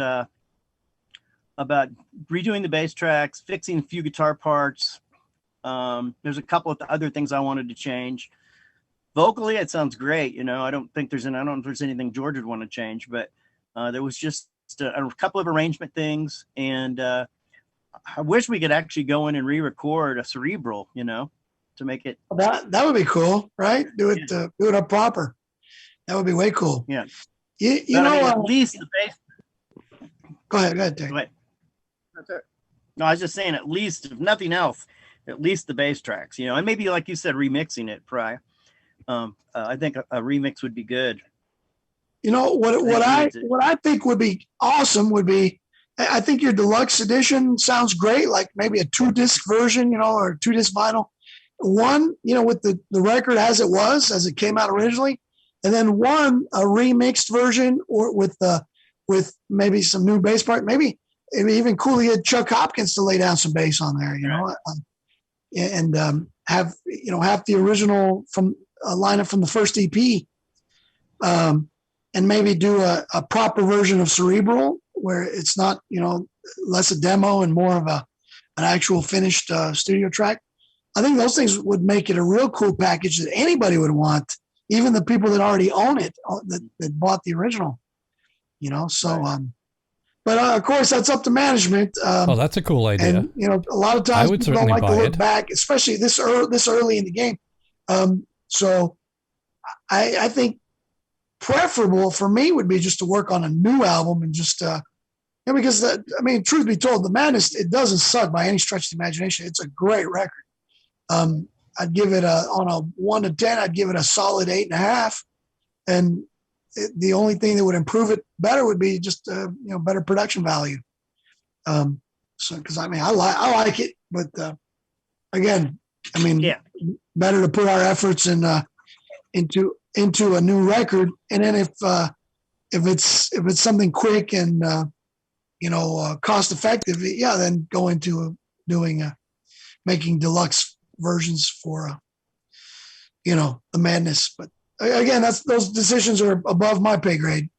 redoing the bass tracks, fixing a few guitar parts. There's a couple of other things I wanted to change. vocally it sounds great. I don't think I don't know if there's anything George would want to change, but there was just a couple of arrangement things, and I wish we could actually go in and re-record a cerebral, to make it. That would be cool, right? Do it up proper. That would be way cool. Yeah. You know, at least the bass. Go ahead, Terry. Go ahead. No, I was just saying, at least, if nothing else, at least the bass tracks, and maybe, like you said, remixing it, Pariah. I think a remix would be good. What I think would be awesome would be, I think your deluxe edition sounds great, like maybe a 2-disc version, or 2-disc vinyl. One, with the record as it came out originally, and then one, a remixed version, or with maybe some new bass part. Maybe it'd be even cool to get Chuck Hopkins to lay down some bass on there, and have half the original from a lineup from the first EP, and maybe do a proper version of Cerebral where it's not less a demo and more of an actual finished studio track. I think those things would make it a real cool package that anybody would want, even the people that already own it, that bought the original. So. Right. But of course, that's up to management. That's a cool idea. And a lot of times people don't like to look back, especially this early in the game. So I think preferable for me would be just to work on a new album and just because truth be told, the Madness, it doesn't suck by any stretch of the imagination. It's a great record. I'd give it on a 1 to 10. I'd give it a solid 8.5. And the only thing that would improve it better would be just better production value. Because I like it, but again, better to put our efforts into a new record, and then if it's something quick and cost effective, then go into making deluxe versions for the Madness. But again, those decisions are above my pay grade.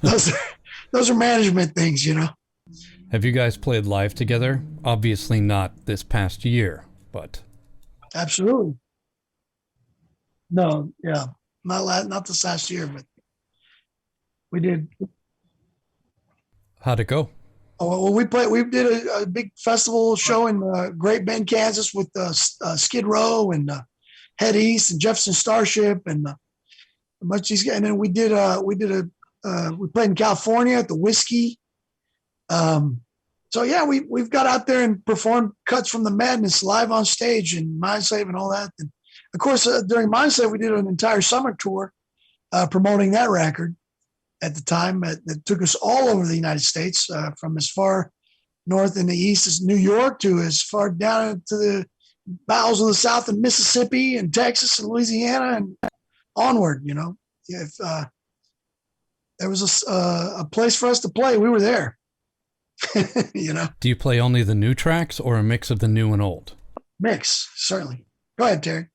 those are management things, Have you guys played live together? Obviously not this past year, but absolutely. No, yeah, not this last year, but we did. How'd it go? Oh well, we did a big festival show in Great Bend, Kansas, with Skid Row and Head East and Jefferson Starship and and then we played in California at the Whiskey. So yeah, we've got out there and performed cuts from the Madness live on stage and Mindslave and all that. And of course, during Mindslave, we did an entire summer tour promoting that record at the time that took us all over the United States, from as far north in the east as New York to as far down to the bowels of the South in Mississippi and Texas and Louisiana and onward. If there was a place for us to play, we were there. Do you play only the new tracks or a mix of the new and old? Mix, certainly. Go ahead, Terry.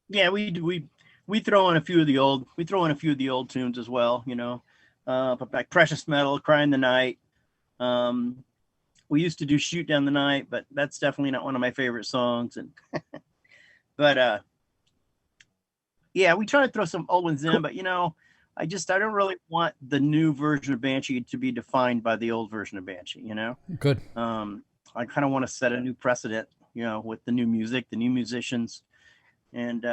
Yeah, we throw in a few of the old tunes as well, like Precious Metal, Crying the Night. We used to do Shoot Down the Night, but that's definitely not one of my favorite songs. And but yeah, we try to throw some old ones in, but I don't really want the new version of Banshee to be defined by the old version of Banshee, Good. I kind of want to set a new precedent, with the new music, the new musicians. And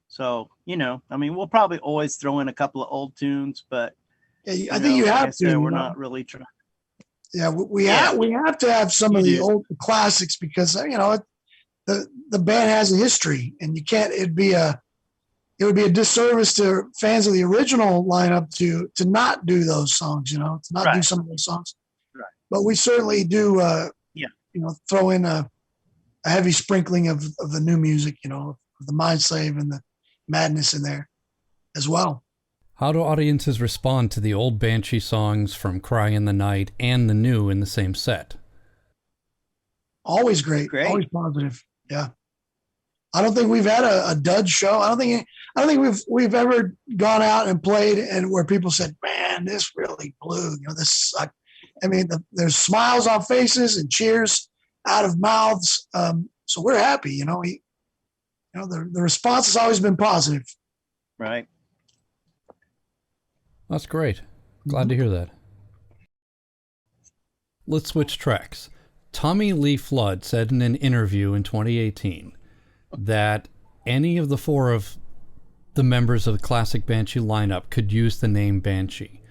so, we'll probably always throw in a couple of old tunes, but I think you have to. We're not really trying. Yeah, we have to have some of the old classics because the band has a history, and you can't. It would be a disservice to fans of the original lineup to not do those songs. To not do some of those songs. Right. But we certainly do. Throw in a heavy sprinkling of the new music. Of the Mindslave and the Madness in there as well. How do audiences respond to the old Banshee songs from Cry in the Night and the new in the same set? Always great. Always positive. Yeah. I don't think we've had a dud show. I don't think we've ever gone out and played and where people said, "Man, this really blew." This sucked. There's smiles on faces and cheers out of mouths. So we're happy. the response has always been positive. Right. That's great. Glad to hear that. Let's switch tracks. Tommy Lee Flood said in an interview in 2018 that any of the four of the members of the classic Banshee lineup could use the name Banshee.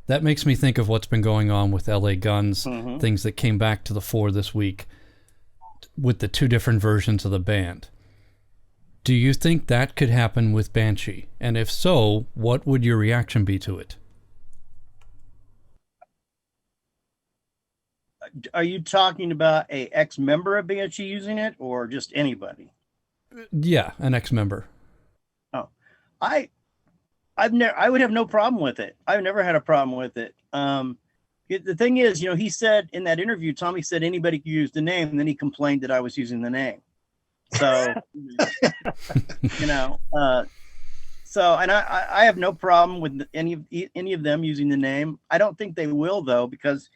That makes me think of what's been going on with LA Guns, things that came back to the fore this week with the two different versions of the band. Do you think that could happen with Banshee? And if so, what would your reaction be to it? Are you talking about a ex-member of Banshee using it, or just anybody? Yeah, an ex-member. Oh, I would have no problem with it. I've never had a problem with it. The thing is, he said in that interview, Tommy said anybody could use the name, and then he complained that I was using the name. So, and I have no problem with any of them using the name. I don't think they will, though, because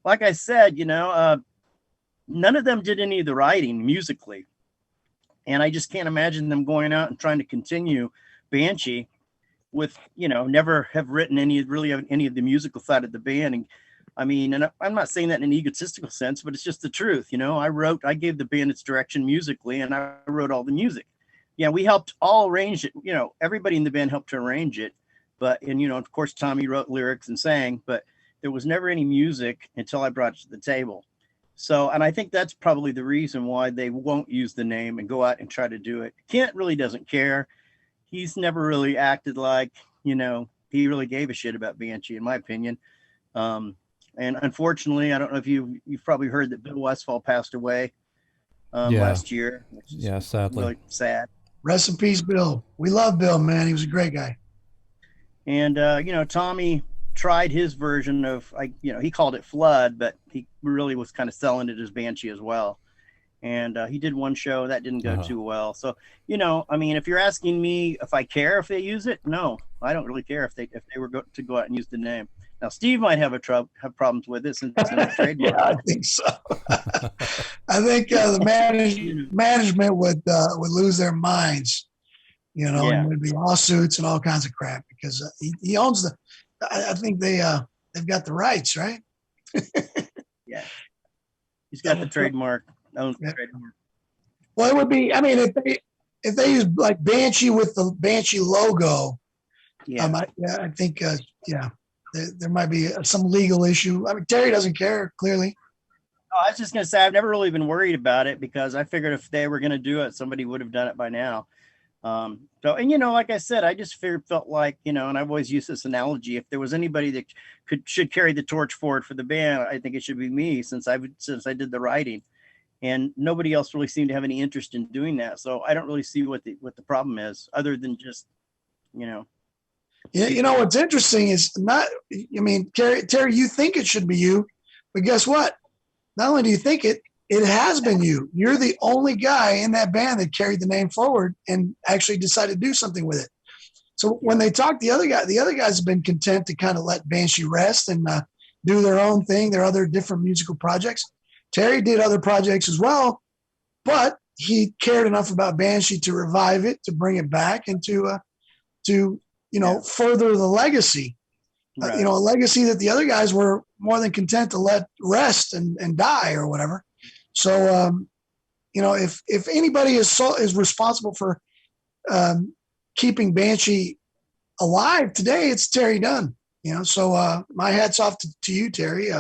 like I said, none of them did any of the writing musically. And I just can't imagine them going out and trying to continue Banshee with, never have written any of the musical side of the band. And I mean, and I'm not saying that in an egotistical sense, but it's just the truth. I gave the band its direction musically, and I wrote all the music. Yeah, we helped all arrange it. Everybody in the band helped to arrange it. And of course, Tommy wrote lyrics and sang, but there was never any music until I brought it to the table. So, and I think that's probably the reason why they won't use the name and go out and try to do it. Kent really doesn't care. He's never really acted like, he really gave a shit about Banshee, in my opinion. And unfortunately, I don't know if you've probably heard that Bill Westfall passed away last year. Which is sadly. Really sad. Rest in peace, Bill. We love Bill, man. He was a great guy. And, Tommy tried his version of, he called it Flood, but he really was kind of selling it as Banshee as well. And he did one show that didn't go too well. So, if you're asking me if I care if they use it, no, I don't really care if they were to go out and use the name. Now, Steve might have problems with it since it's in a trademark. Yeah, I think so. I think the management would lose their minds. And there'd be lawsuits and all kinds of crap because he owns the. I think they've got the rights, right? Yeah, he's got the trademark. Owns the trademark. Well, it would be. I mean, if they use like Banshee with the Banshee logo, I think there might be some legal issue. I mean, Terry doesn't care clearly. I was just gonna say I've never really been worried about it because I figured if they were gonna do it, somebody would have done it by now. Like I said, I just felt like, and I've always used this analogy. If there was anybody that should carry the torch forward for the band, I think it should be me since I did the writing, and nobody else really seemed to have any interest in doing that. So I don't really see what the problem is other than just, Yeah, what's interesting is Terry, you think it should be you, but guess what? Not only do you think it has been you. You're the only guy in that band that carried the name forward and actually decided to do something with it. So when they talk, the other guys have been content to kind of let Banshee rest and do their own thing, their other different musical projects. Terry did other projects as well, but he cared enough about Banshee to revive it, to bring it back, and to further the legacy. Right. A legacy that the other guys were more than content to let rest and die or whatever. So, if anybody is responsible for keeping Banshee alive today, it's Terry Dunn. So my hat's off to you, Terry.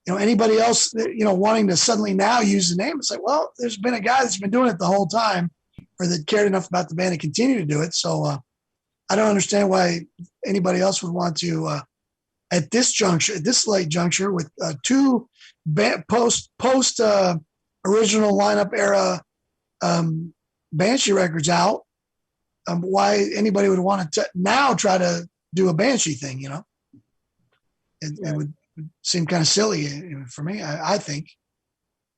Anybody else, wanting to suddenly now use the name, it's like, well, there's been a guy that's been doing it the whole time, or that cared enough about the band to continue to do it. So I don't understand why anybody else would want to. At this late juncture, with two post original lineup era Banshee records out, why anybody would want to now try to do a Banshee thing? It would seem kind of silly for me. I think.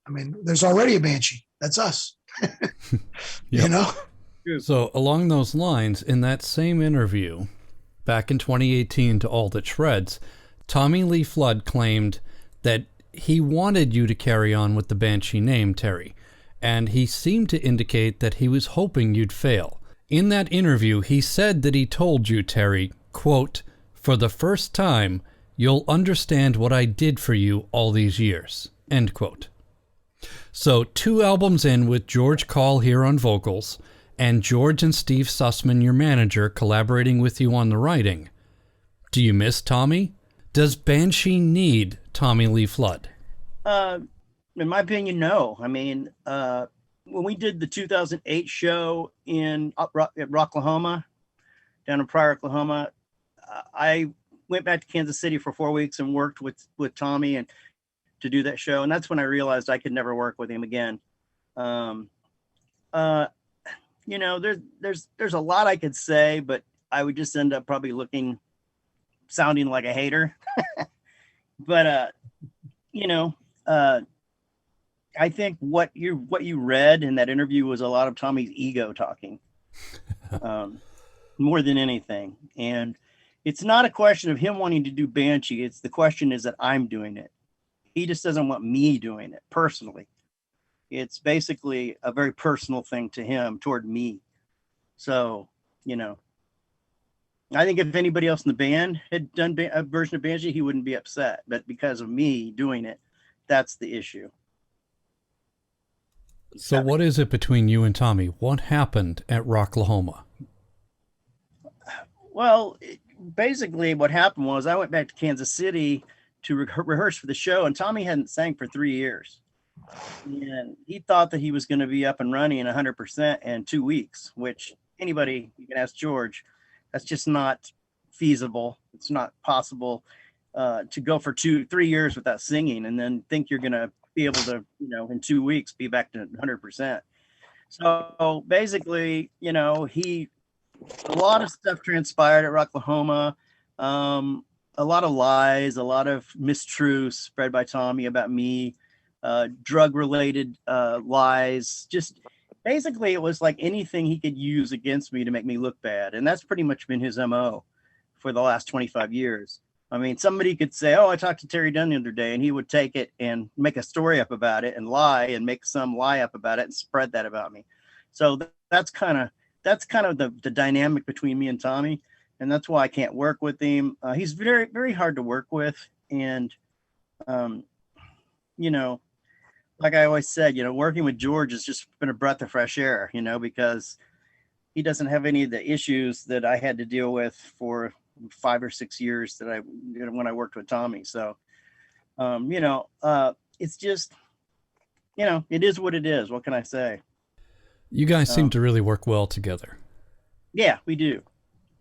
I mean, there's already a Banshee. That's us. So along those lines, in that same interview back in 2018 to All That Shreds, Tommy Lee Flood claimed that he wanted you to carry on with the Banshee name, Terry, and he seemed to indicate that he was hoping you'd fail. In that interview, he said that he told you, Terry, quote, "For the first time, you'll understand what I did for you all these years," end quote. So 2 albums in with George Call here on vocals, and George and Steve Sussman, your manager, collaborating with you on the writing. Do you miss Tommy? Does Banshee need Tommy Lee Flood? In my opinion, no. I mean, when we did the 2008 show in Rocklahoma, down in Pariah, Oklahoma, I went back to Kansas City for 4 weeks and worked with Tommy and to do that show. And that's when I realized I could never work with him again. You know, there's a lot I could say, but I would just end up probably sounding like a hater. But, you know, I think what you read in that interview was a lot of Tommy's ego talking, more than anything. And it's not a question of him wanting to do Banshee. The question is that I'm doing it. He just doesn't want me doing it personally. It's basically a very personal thing to him toward me. So, you know, I think if anybody else in the band had done a version of Banshee, he wouldn't be upset. But because of me doing it, that's the issue. So what is it between you and Tommy? What happened at Rocklahoma? Well, basically what happened was I went back to Kansas City to rehearse for the show, and Tommy hadn't sang for 3 years. And he thought that he was going to be up and running 100% in 2 weeks, which anybody, you can ask George, that's just not feasible. It's not possible to go for 2-3 years without singing and then think you're going to be able to, you know, in 2 weeks be back to 100%. So basically, you know, a lot of stuff transpired at Rocklahoma. A lot of lies, a lot of mistruths spread by Tommy about me, drug-related lies. Just basically, it was like anything he could use against me to make me look bad. And that's pretty much been his MO for the last 25 years. I mean, somebody could say, "Oh, I talked to Terry Dunn the other day," and he would take it and make a story up about it and lie and make some lie up about it and spread that about me. So that's kind of the dynamic between me and Tommy. And that's why I can't work with him. He's very, very hard to work with. And, you know, like I always said, you know, working with George has just been a breath of fresh air, you know, because he doesn't have any of the issues that I had to deal with for 5 or 6 years when I worked with Tommy. So, you know, it's just, you know, it is what it is. What can I say? You guys seem to really work well together. Yeah, we do.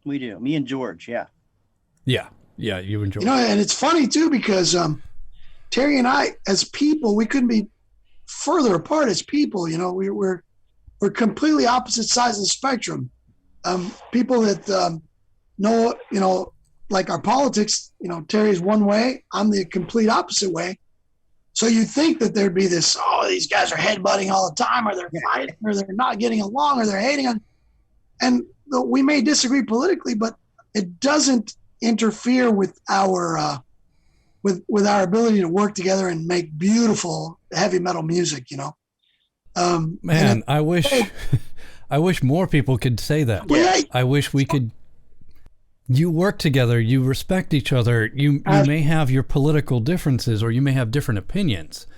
We do. Me and George. Yeah. Yeah. You and George. You know, and it's funny too, because Terry and I, as people, we couldn't be further apart as people. You know, we're completely opposite sides of the spectrum. People that know, you know, like our politics, you know, Terry's one way, I'm the complete opposite way. So you think that there'd be this, oh, these guys are headbutting all the time, or they're fighting, or they're not getting along, or they're hating on. And we may disagree politically, but it doesn't interfere with our with our ability to work together and make beautiful heavy metal music. You know, man, I wish more people could say that. Yeah. I wish we could. You work together, you respect each other, you may have your political differences or you may have different opinions,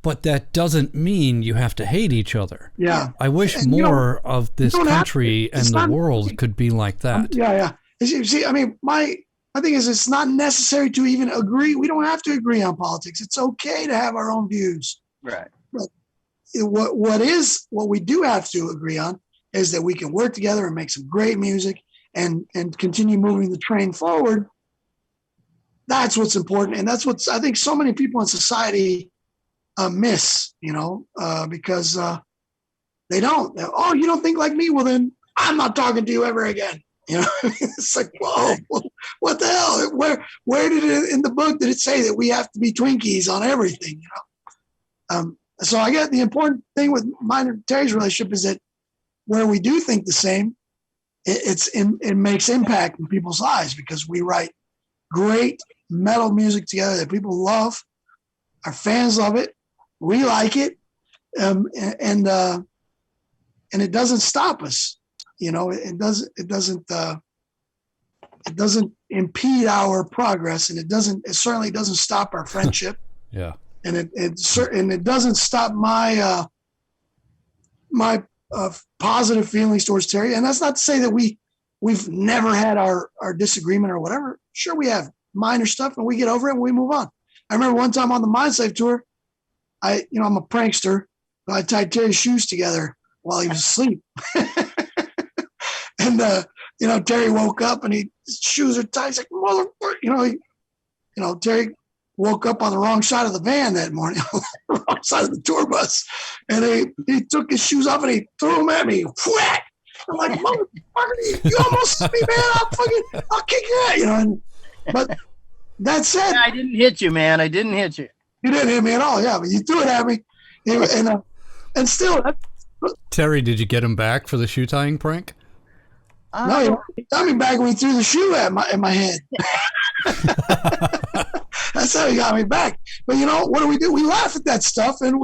but that doesn't mean you have to hate each other. Yeah. I wish more of this country and the world could be like that. Yeah. You see, I mean, my thing is, it's not necessary to even agree. We don't have to agree on politics. It's okay to have our own views. Right. But what we do have to agree on is that we can work together and make some great music and continue moving the train forward. That's what's important. And that's what I think so many people in society miss, you know, because they don't. Oh, you don't think like me? Well, then I'm not talking to you ever again. You know, it's like, whoa, what the hell? Where did it in the book did it say that we have to be Twinkies on everything? You know, so I get the important thing with mine and Terry's relationship is that where we do think the same, it makes impact in people's lives because we write great metal music together that people love. Our fans love it. We like it. And it doesn't stop us. You know, it doesn't impede our progress, and it certainly doesn't stop our friendship. Yeah. And it doesn't stop my positive feelings towards Terry. And that's not to say that we've never had our disagreement or whatever. Sure, we have minor stuff, and we get over it and we move on. I remember one time on the Mindslave tour, I'm a prankster, but I tied Terry's shoes together while he was asleep. And Terry woke up and his shoes are tied. He's like, motherfucker, Terry woke up on the wrong side of the van that morning, the wrong side of the tour bus. And he took his shoes off and he threw them at me. Whack! I'm like, motherfucker, you almost hit me, man. I'll kick your ass, but that said, I didn't hit you, man. I didn't hit you. You didn't hit me at all, yeah, but you threw it at me. And still. Terry, did you get him back for the shoe tying prank? No, he got me back when he threw the shoe at my head. That's how he got me back. But what do? We laugh at that stuff, and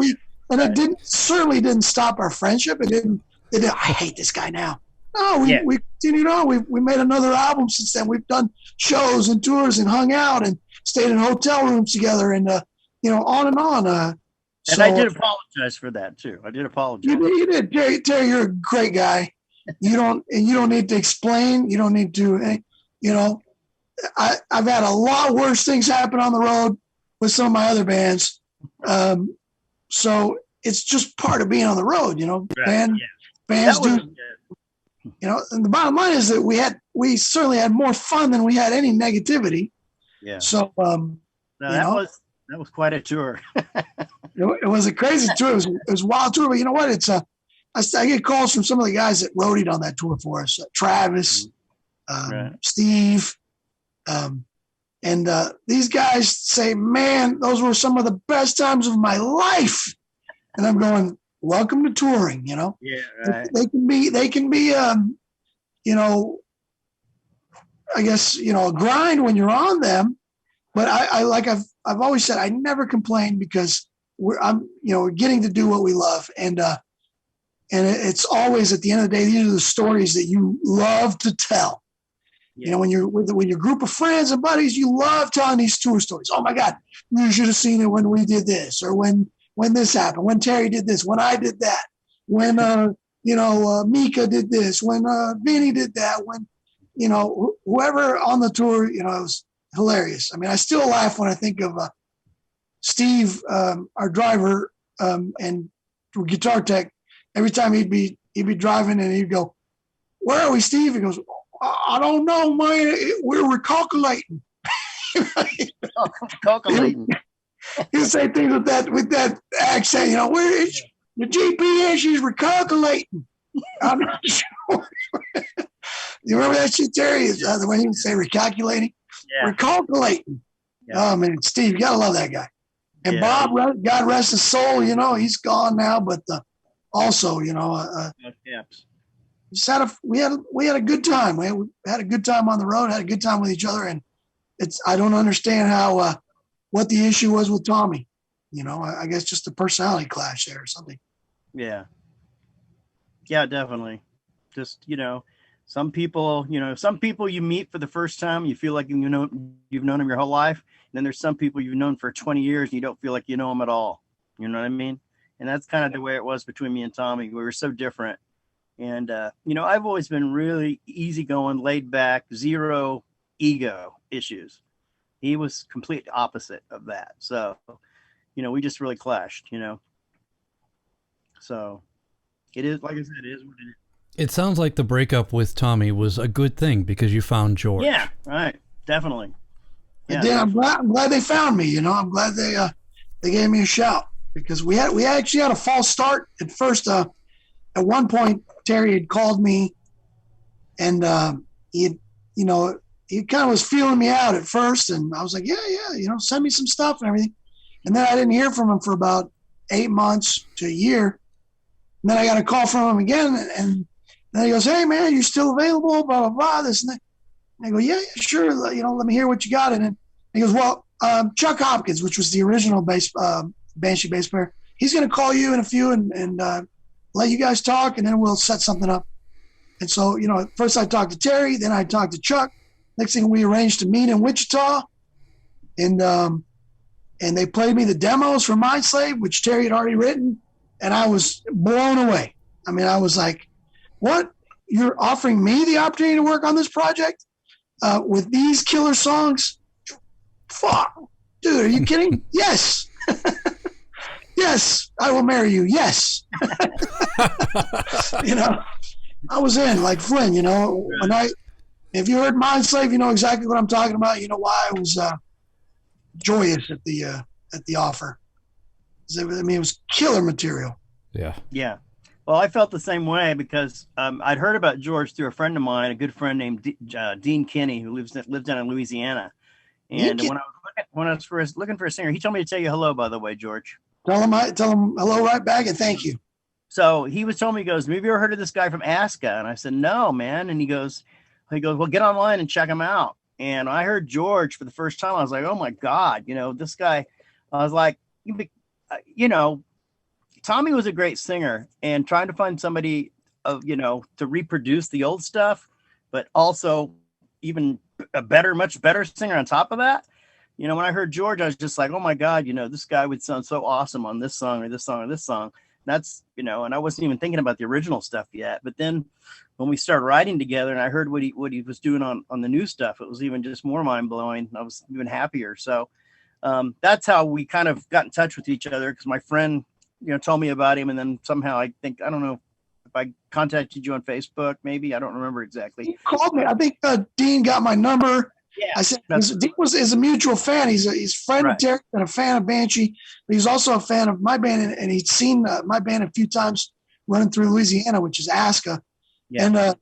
it certainly didn't stop our friendship. It didn't. I hate this guy now. No, we continued on. We made another album since then. We've done shows and tours and hung out and stayed in hotel rooms together and on and on. And I did apologize for that too. I did apologize. You did, Terry. You're a great guy. You don't need to explain. You don't need to. I've had a lot worse things happen on the road with some of my other bands. So it's just part of being on the road. Right, bands do. And the bottom line is that we certainly had more fun than we had any negativity. Yeah. So that was quite a tour. It was a crazy tour. It was a wild tour, but you know what? I get calls from some of the guys that roadied on that tour for us. Travis, Steve, and these guys say, "Man, those were some of the best times of my life." And I'm going, "Welcome to touring." Yeah, right. They can be, I guess a grind when you're on them. But I've always said I never complain because we're getting to do what we love, and it's always at the end of the day these are the stories that you love to tell. Yeah. When you're with your group of friends and buddies, you love telling these tour stories. Oh my God, you should have seen it when we did this, or when this happened, when Terry did this, when I did that, when Mika did this, when Vinny did that, when whoever on the tour, it was hilarious. I mean, I still laugh when I think of Steve, our driver, and guitar tech. Every time he'd be driving and he'd go, "Where are we, Steve?" He goes, "I don't know, man. We're recalculating." Calculating. He'd say things with that accent. Where is the GPS? She's recalculating. I'm not sure. You remember that shit, Terry? The way he would say recalculating. Yeah. Recalculating. Yeah. Oh man, Steve, you gotta love that guy. And Yeah. Bob, God rest his soul. He's gone now, but also, we had a good time. We had a good time on the road. Had a good time with each other, and I don't understand how what the issue was with Tommy. I guess just a personality clash there or something. Yeah, definitely. Just some people you meet for the first time, you feel like you've known them your whole life, and then there's some people you've known for 20 years and you don't feel like you know them at all. You know what I mean? And that's kind of the way it was between me and Tommy. We were so different. And, I've always been really easygoing, laid back, zero ego issues. He was complete opposite of that. So, we just really clashed, So it is, like I said, it is what it is. It sounds like the breakup with Tommy was a good thing because you found George. Yeah, right. Definitely. Yeah, I'm glad they found me. I'm glad they gave me a shout because we actually had a false start at first. At one point, Terry had called me, and he kind of was feeling me out at first, and I was like, yeah, send me some stuff and everything. And then I didn't hear from him for about 8 months to a year. And then I got a call from him again, and then he goes, "Hey man, you still available? Blah blah blah. This and that." And I go, "Yeah, sure. Let me hear what you got." And then he goes, "Well, Chuck Hopkins, which was the original Banshee bass player, he's going to call you in a few and let you guys talk, and then we'll set something up. And so, first I talked to Terry, then I talked to Chuck. Next thing, we arranged to meet in Wichita, and they played me the demos from Mindslave, which Terry had already written, and I was blown away. I mean, I was like, what? You're offering me the opportunity to work on this project with these killer songs? Fuck. Dude, are you kidding? Yes. Yes, I will marry you. Yes. I was in like Flynn, if you heard Mindslave, you know exactly what I'm talking about. You know why I was joyous at the offer. I mean, it was killer material. Yeah. Yeah. Well, I felt the same way because I'd heard about George through a friend of mine, a good friend named Dean Kinney, who lives down in Louisiana. And when I was first looking for a singer, he told me to tell you hello, by the way, George. Tell him hello right back and thank you. So he told me, he goes, "Have you ever heard of this guy from Aska?" And I said, "No, man." And he goes, "Well, get online and check him out." And I heard George for the first time. I was like, "Oh my God, this guy." I was like, Tommy was a great singer, and trying to find somebody to reproduce the old stuff, but also even a much better singer on top of that. When I heard George, I was just like, oh my God, this guy would sound so awesome on this song or this song or this song. That's, and I wasn't even thinking about the original stuff yet. But then when we started writing together and I heard what he was doing on the new stuff, it was even just more mind blowing. I was even happier. So that's how we kind of got in touch with each other, because my friend, told me about him. And then somehow I don't know if I contacted you on Facebook, maybe. I don't remember exactly. He called me. I think Dean got my number. Yeah, I said Dean is a mutual fan. He's a friend of Terry and a fan of Banshee, but he's also a fan of my band, and he'd seen my band a few times running through Louisiana, which is Aska. Yeah. And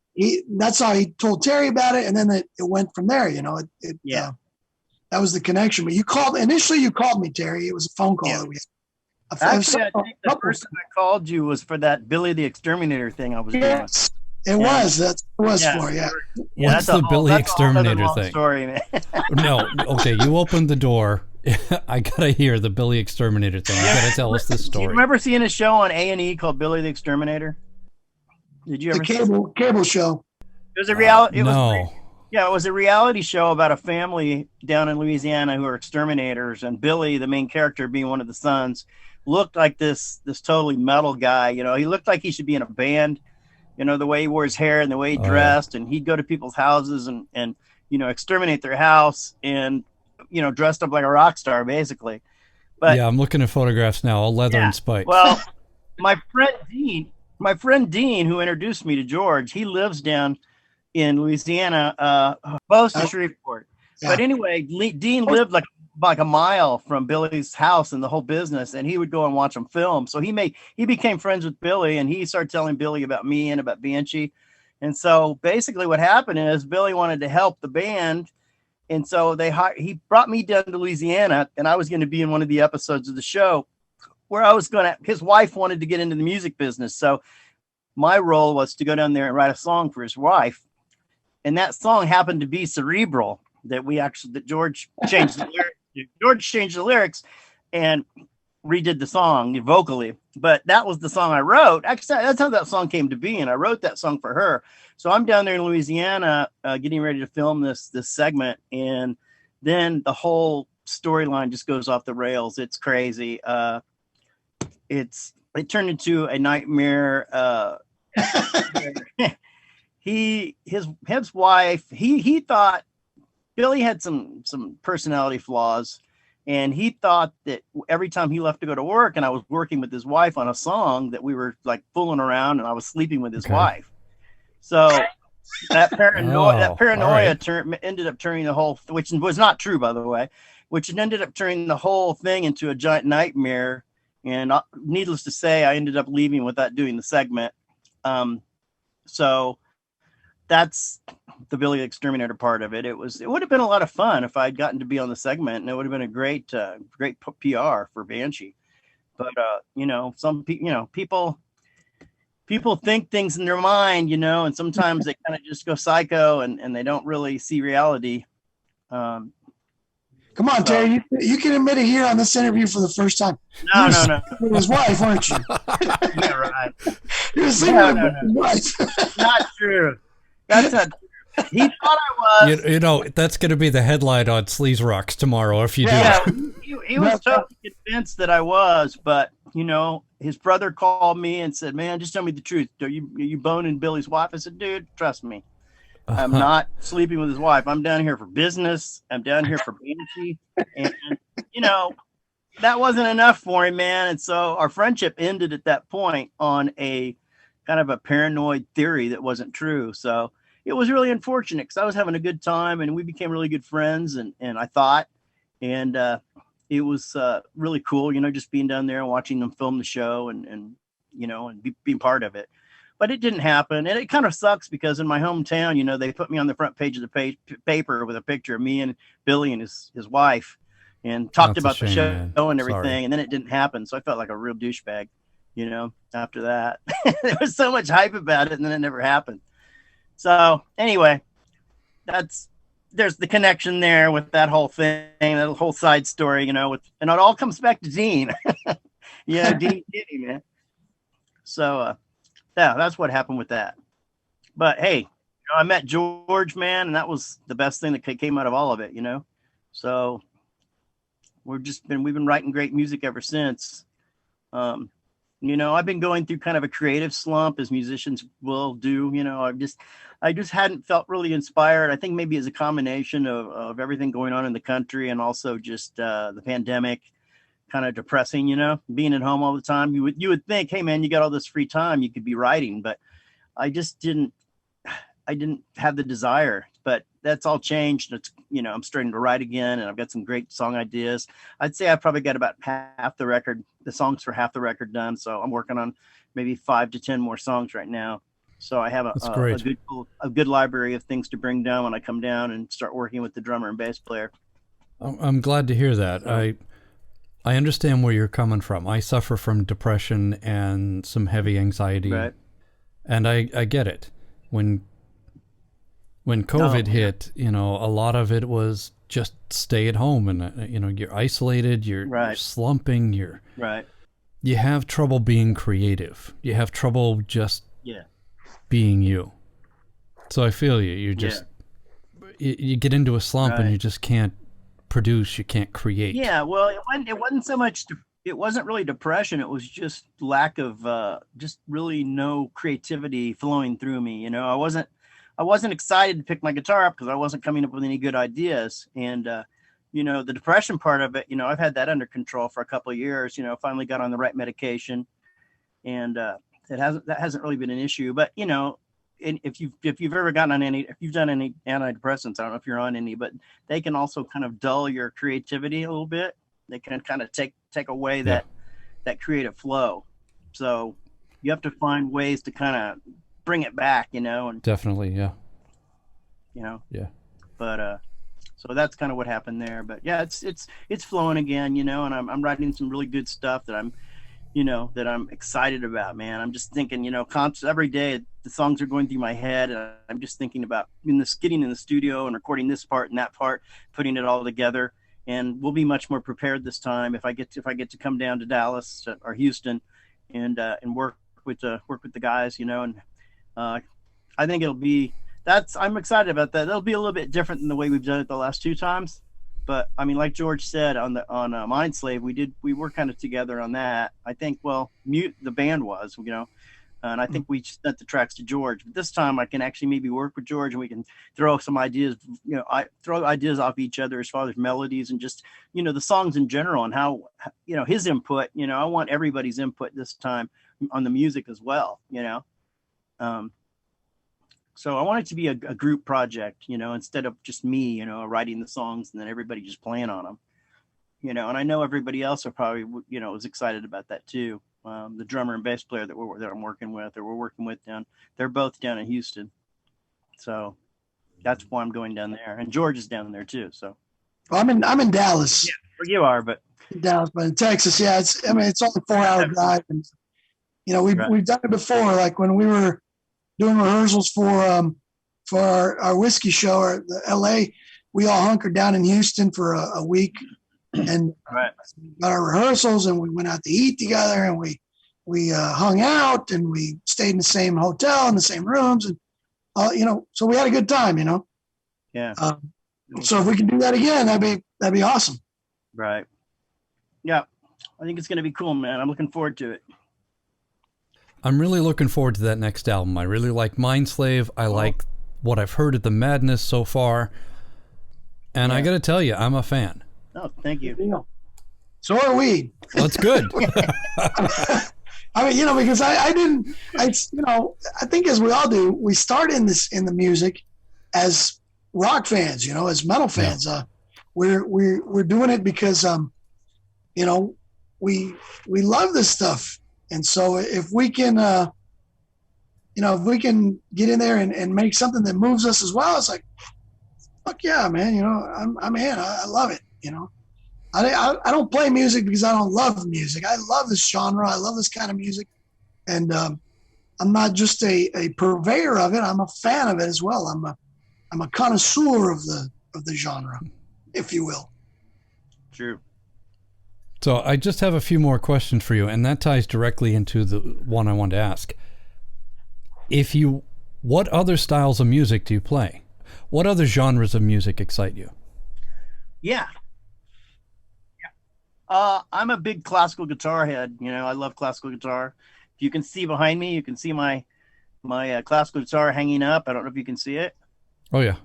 that's how he told Terry about it, and then it went from there. That was the connection. But you called me, Terry. It was a phone call that we had. Actually, I think the first time I called you was for that Billy the Exterminator thing I was doing. It was. That's what it was for, yeah. What's the Billy Exterminator thing? Story, man. No, okay, you opened the door. I gotta hear the Billy Exterminator thing. You gotta tell us this story. Do you remember seeing a show on A&E called Billy the Exterminator? Did you ever? The cable show. It was a reality. No. It was a reality show about a family down in Louisiana who are exterminators, and Billy, the main character, being one of the sons, looked like this totally metal guy. He looked like he should be in a band. The way he wore his hair and the way he dressed, and he'd go to people's houses and exterminate their house and, dressed up like a rock star, basically. But yeah, I'm looking at photographs now, all leather and spikes. Well, my friend Dean, who introduced me to George, he lives down in Louisiana, close to Shreveport. Yeah. But anyway, Dean lived like a mile from Billy's house and the whole business, and he would go and watch him film. So he became friends with Billy, and he started telling Billy about me and about Banshee. And so basically what happened is Billy wanted to help the band, and so he brought me down to Louisiana, and I was going to be in one of the episodes of the show where his wife wanted to get into the music business. So my role was to go down there and write a song for his wife. And that song happened to be Cerebral, that George changed the lyrics. George changed the lyrics and redid the song vocally, but that was the song I wrote. Actually, that's how that song came to be, and I wrote that song for her. So I'm down there in Louisiana getting ready to film this segment, and then the whole storyline just goes off the rails. It's crazy. It turned into a nightmare. His wife, he thought Billy had some personality flaws, and he thought that every time he left to go to work and I was working with his wife on a song, that we were like fooling around and I was sleeping with his wife. So that paranoia ended up turning the whole, which was not true, by the way, which ended up turning the whole thing into a giant nightmare. And needless to say, I ended up leaving without doing the segment. So that's the Billy the Exterminator part of it. It would have been a lot of fun if I'd gotten to be on the segment, and it would have been a great PR for Banshee. But people think things in their mind, and sometimes they kind of just go psycho and they don't really see reality. Come on, Terry. You can admit it here on this interview for the first time. No, no. With his wife, weren't you? Yeah, right. You were sleeping with his wife. Not true. That's not. He thought I was. You know, that's going to be the headline on Sleaze Rocks tomorrow if you do. Yeah, he was totally convinced that I was, but you know, his brother called me and said, "Man, just tell me the truth. Are you boning Billy's wife?" I said, "Dude, trust me, I'm not sleeping with his wife. I'm down here for business. I'm down here for Banshee, and you know, that wasn't enough for him, man. And so our friendship ended at that point on a kind of a paranoid theory that wasn't true. So it was really unfortunate because I was having a good time and we became really good friends. And I thought, and it was really cool, you know, just being down there and watching them film the show and you know, and being part of it. But it didn't happen. And it kind of sucks because in my hometown, you know, they put me on the front page of the paper with a picture of me and Billy and his wife and talked about the show and everything. Sorry. And then it didn't happen. So I felt like a real douchebag, you know, after that. There was so much hype about it and then it never happened. So anyway, there's the connection there with that whole thing, that whole side story, you know, and it all comes back to Dean. Yeah, Dean, man. So yeah, that's what happened with that. But hey, you know, I met George, man, and that was the best thing that came out of all of it, you know. So we've been writing great music ever since. You know, I've been going through kind of a creative slump as musicians will do, you know. I just hadn't felt really inspired. I think maybe it's a combination of everything going on in the country and also just the pandemic, kind of depressing, you know, being at home all the time. You would think, hey man, you got all this free time, you could be writing, but I didn't have the desire. But that's all changed. It's, you know, I'm starting to write again and I've got some great song ideas. I'd say I've probably got about half the songs for half the record done. So I'm working on maybe 5 to 10 more songs right now. So I have a good library of things to bring down when I come down and start working with the drummer and bass player. I'm glad to hear that. So, I understand where you're coming from. I suffer from depression and some heavy anxiety. Right. And I get it. When COVID hit, you know, a lot of it was just stay at home and, you know, you're isolated, you're slumping, you have trouble being creative. You have trouble just being you. So I feel you. You just, you get into a slump and you just can't produce, you can't create. Yeah, well, it wasn't so much, it wasn't really depression. It was just lack of, just really no creativity flowing through me. You know, I wasn't excited to pick my guitar up because I wasn't coming up with any good ideas. And, you know, the depression part of it, you know, I've had that under control for a couple of years, you know, finally got on the right medication and that hasn't really been an issue. But, you know, if you've ever gotten on if you've done any antidepressants, I don't know if you're on any, but they can also kind of dull your creativity a little bit. They can kind of take away that creative flow. So you have to find ways to kind of bring it back, you know, and definitely, yeah, you know, yeah. But so that's kind of what happened there. But yeah, it's flowing again, you know, and I'm writing some really good stuff that I'm excited about, man. I'm just thinking, you know, every day the songs are going through my head, and I'm just thinking about getting in the studio and recording this part and that part, putting it all together. And we'll be much more prepared this time if I get to come down to Dallas or Houston and work with the guys, you know, and I think I'm excited about that. It'll be a little bit different than the way we've done it the last 2 times. But I mean, like George said on Mindslave, we were kind of together on that. I think, the band was, you know, and I think we sent the tracks to George. But this time I can actually maybe work with George and we can throw some ideas, you know, throw ideas off each other as far as melodies and just, you know, the songs in general and how, you know, his input, you know, I want everybody's input this time on the music as well, you know. So I want it to be a group project, you know, instead of just me, you know, writing the songs and then everybody just playing on them, you know. And I know everybody else are probably, you know, is excited about that too. The drummer and bass player that I'm working with, or we're working with they're both down in Houston. So that's why I'm going down there. And George is down there too. So well, I'm in Dallas. Yeah, where you are, but in Dallas, but in Texas, yeah, it's only a 4-hour drive, and you know we've done it before, like when we were doing rehearsals for our whiskey show or the LA. we all hunkered down in Houston for a week and got our rehearsals, and we went out to eat together, and we hung out, and we stayed in the same hotel in the same rooms, and so we had a good time, Yeah. So if we can do that again, that'd be awesome. Right. Yeah. I think it's going to be cool, man. I'm looking forward to it. I'm really looking forward to that next album. I really like Mindslave. I like what I've heard of the Madness so far. And I got to tell you, I'm a fan. Oh, thank you. So are we. That's good. I mean, because I think as we all do, we start in the music as rock fans, as metal fans. Yeah. We're doing it because, we love this stuff. And so if we can, get in there and make something that moves us as well, it's like, fuck yeah, man. I'm in. I love it. I don't play music because I don't love music. I love this genre. I love this kind of music. And I'm not just a purveyor of it. I'm a fan of it as well. I'm a connoisseur of the genre, if you will. True. So I just have a few more questions for you, and that ties directly into the one I wanted to ask. What other styles of music do you play? What other genres of music excite you? Yeah. I'm a big classical guitar head. I love classical guitar. If you can see behind me, you can see my classical guitar hanging up. I don't know if you can see it. Oh yeah.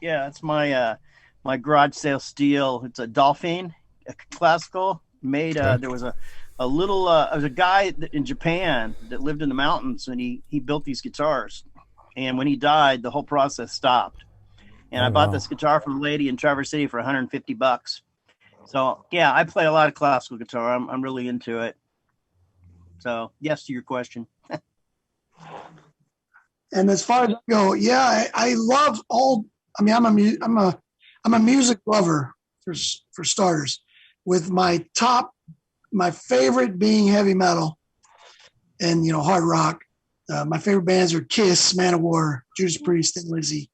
It's my garage sale steel. It's a Dolphin, a classical made. There was a guy in Japan that lived in the mountains, and he built these guitars. And when he died, the whole process stopped. And I bought this guitar from a lady in Traverse City for $150. So yeah, I play a lot of classical guitar. I'm really into it. So yes to your question. And as far as I go, I love all. I mean, I'm a music lover for starters. With my favorite being heavy metal, and hard rock. My favorite bands are Kiss, Manowar, Judas Priest, Thin Lizzy,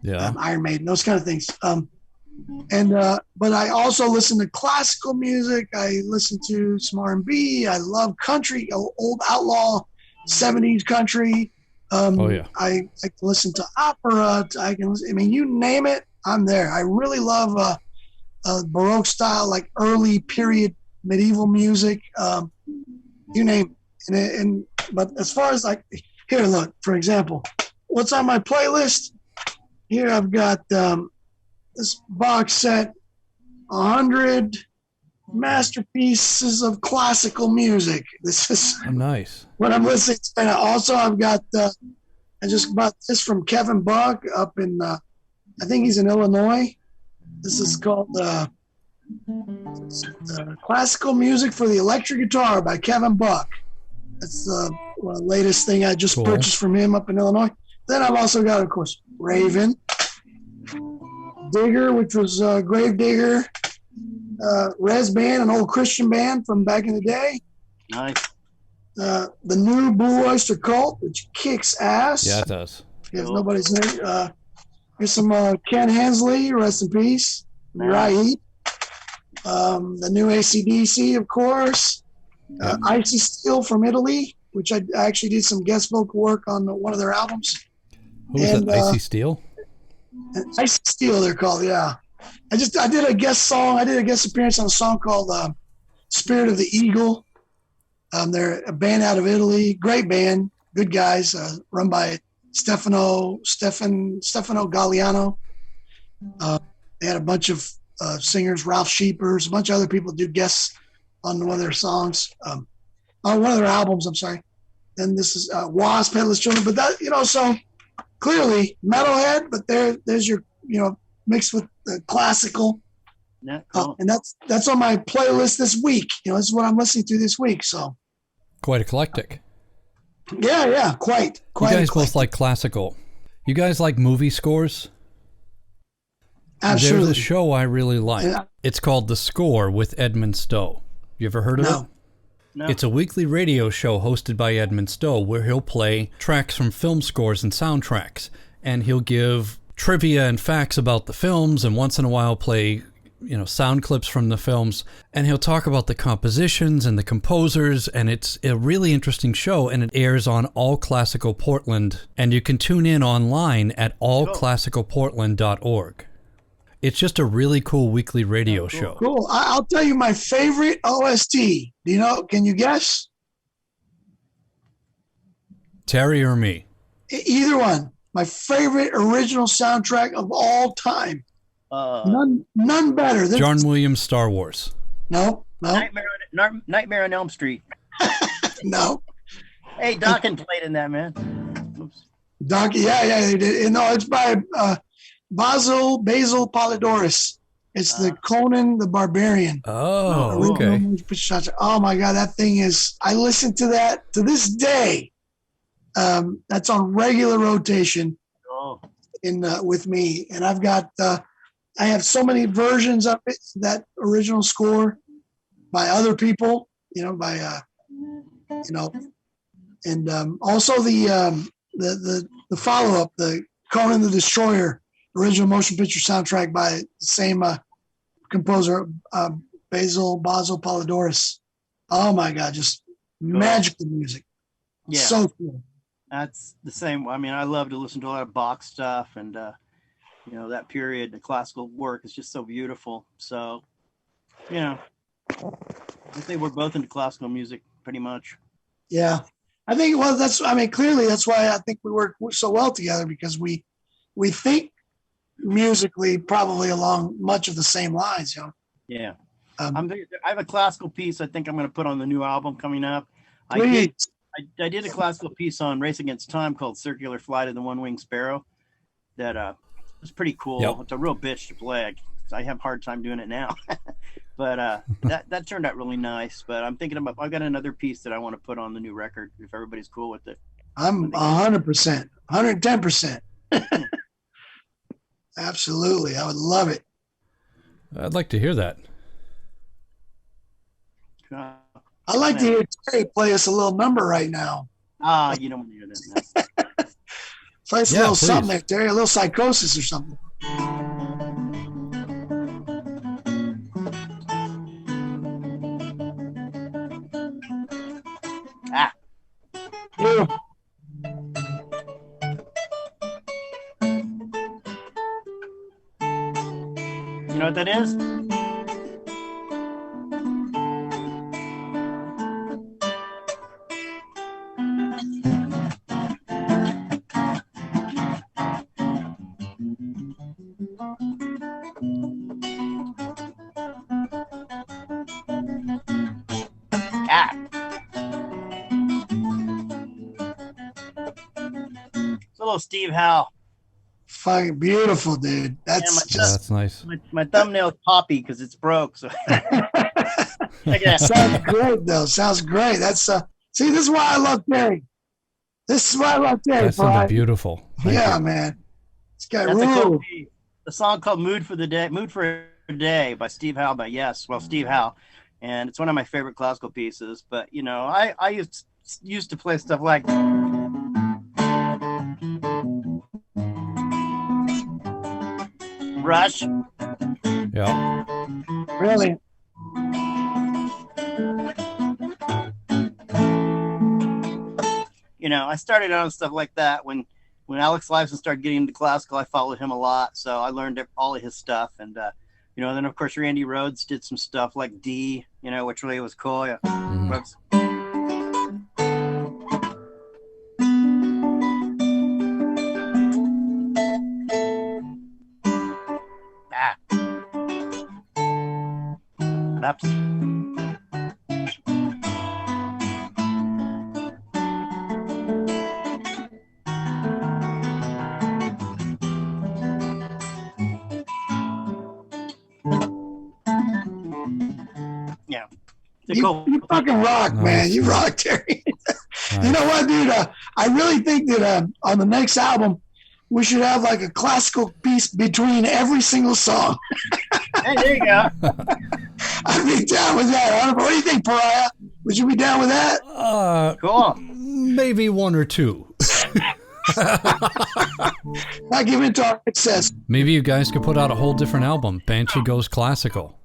Iron Maiden, those kind of things. But I also listen to classical music. I listen to some R&B. I love country, old outlaw 70s country. I like to listen to opera. You name it, I'm there. I really love Baroque style, like early period medieval music. You name it. But as far as here, look, for example, what's on my playlist? Here I've got this box set, 100 masterpieces of classical music. This is nice. What I'm listening to. And also I've got, I just bought this from Kevin Buck up in, I think he's in Illinois. This is called Classical Music for the Electric Guitar by Kevin Buck. That's the latest thing I just purchased from him up in Illinois. Then I've also got, of course, Raven, Digger, which was Grave Digger, Res Band, an old Christian band from back in the day. Nice. The new Blue Oyster Cult, which kicks ass. Yeah, it does. If nobody's there. Here's some Ken Hensley, rest in peace. Right. The new AC/DC, of course. Icy Steel from Italy, which I actually did some guest vocal work on one of their albums. Who was that? Icy Steel? Icy Steel, they're called. Yeah. I did a guest song. I did a guest appearance on a song called "Spirit of the Eagle." They're a band out of Italy. Great band, good guys, run by Stefano Galliano. They had a bunch of singers, Ralph Sheepers, a bunch of other people do guests on one of their songs, on one of their albums. I'm sorry. Then this is Wasp, Headless Children. But that, so clearly metalhead, but there's your, mixed with the classical. Yeah, cool. And that's on my playlist this week. This is what I'm listening to this week. So quite eclectic. Yeah, quite. You guys eclectic. both like classical. You guys like movie scores? Absolutely. There's a show I really like. Yeah. It's called The Score with Edmund Stowe. You ever heard of it? No. It's a weekly radio show hosted by Edmund Stowe where he'll play tracks from film scores and soundtracks. And he'll give trivia and facts about the films, and once in a while play, sound clips from the films. And he'll talk about the compositions and the composers, and it's a really interesting show, and it airs on All Classical Portland, and you can tune in online at allclassicalportland.org. It's just a really cool weekly radio show. Cool. I'll tell you my favorite OST. Do you know? Can you guess? Terry or me? Either one. My favorite original soundtrack of all time. None better. John Williams' Star Wars. No. Nightmare on Elm Street. No. Hey, Dokken played in that, man. Oops. Dokken, yeah, they did. No, it's by Basil Polydoris. It's the Conan the Barbarian. Oh, okay. Oh my God, that thing is. I listen to that to this day. That's on regular rotation with me, and I've got. I have so many versions of it, that original score by other people, and also the follow-up, the Conan the Destroyer original motion picture soundtrack by the same composer, Basil Polydoris. Oh my God, just magical music. Yeah. So cool. That's the same. I mean, I love to listen to a lot of Bach stuff, and that period, the classical work is just so beautiful. So, I think we're both into classical music pretty much. Yeah. I think, clearly that's why I think we work so well together, because we think musically probably along much of the same lines, Yeah. I have a classical piece I think I'm going to put on the new album coming up. Please. I did a classical piece on Race Against Time called Circular Flight of the One-Winged Sparrow that was pretty cool. Yep. It's a real bitch to play. I have a hard time doing it now. But that turned out really nice. But I'm thinking I've got another piece that I want to put on the new record if everybody's cool with it. I'm 100%, 110%. Absolutely. I would love it. I'd like to hear that. I'd like to hear Terry play us a little number right now. You don't want to hear that. Play us a little something there, Terry, a little Psychosis or something. Yeah. You know what that is? Steve Howe. Fucking beautiful, dude. That's nice. My thumbnail's poppy because it's broke. So sounds great, though. Sounds great. That's see, this is why I love Terry. This is why I love Terry. That sounded beautiful. Thank you. Man. It's got cool. The song called "Mood for a Day" by Steve Howe. Steve Howe, and it's one of my favorite classical pieces. But I used to play stuff like. Rush. Yeah. Really? I started on stuff like that when Alex Lifeson started getting into classical. I followed him a lot, so I learned all of his stuff. And then of course Randy Rhoads did some stuff like D, which really was cool. Yeah. Mm-hmm. Yeah. You fucking rock, man. You rock, Terry. You know what, dude? I really think that on the next album, we should have like a classical piece between every single song. Hey, there you go. I'd be down with that. What do you think, Pariah? Would you be down with that? Cool. Maybe one or two. Not give in to our excess. Maybe you guys could put out a whole different album. Banshee goes classical.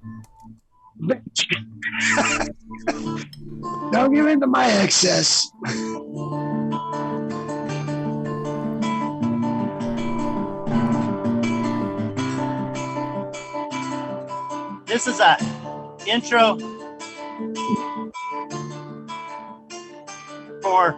Don't give in to my excess. This is a intro for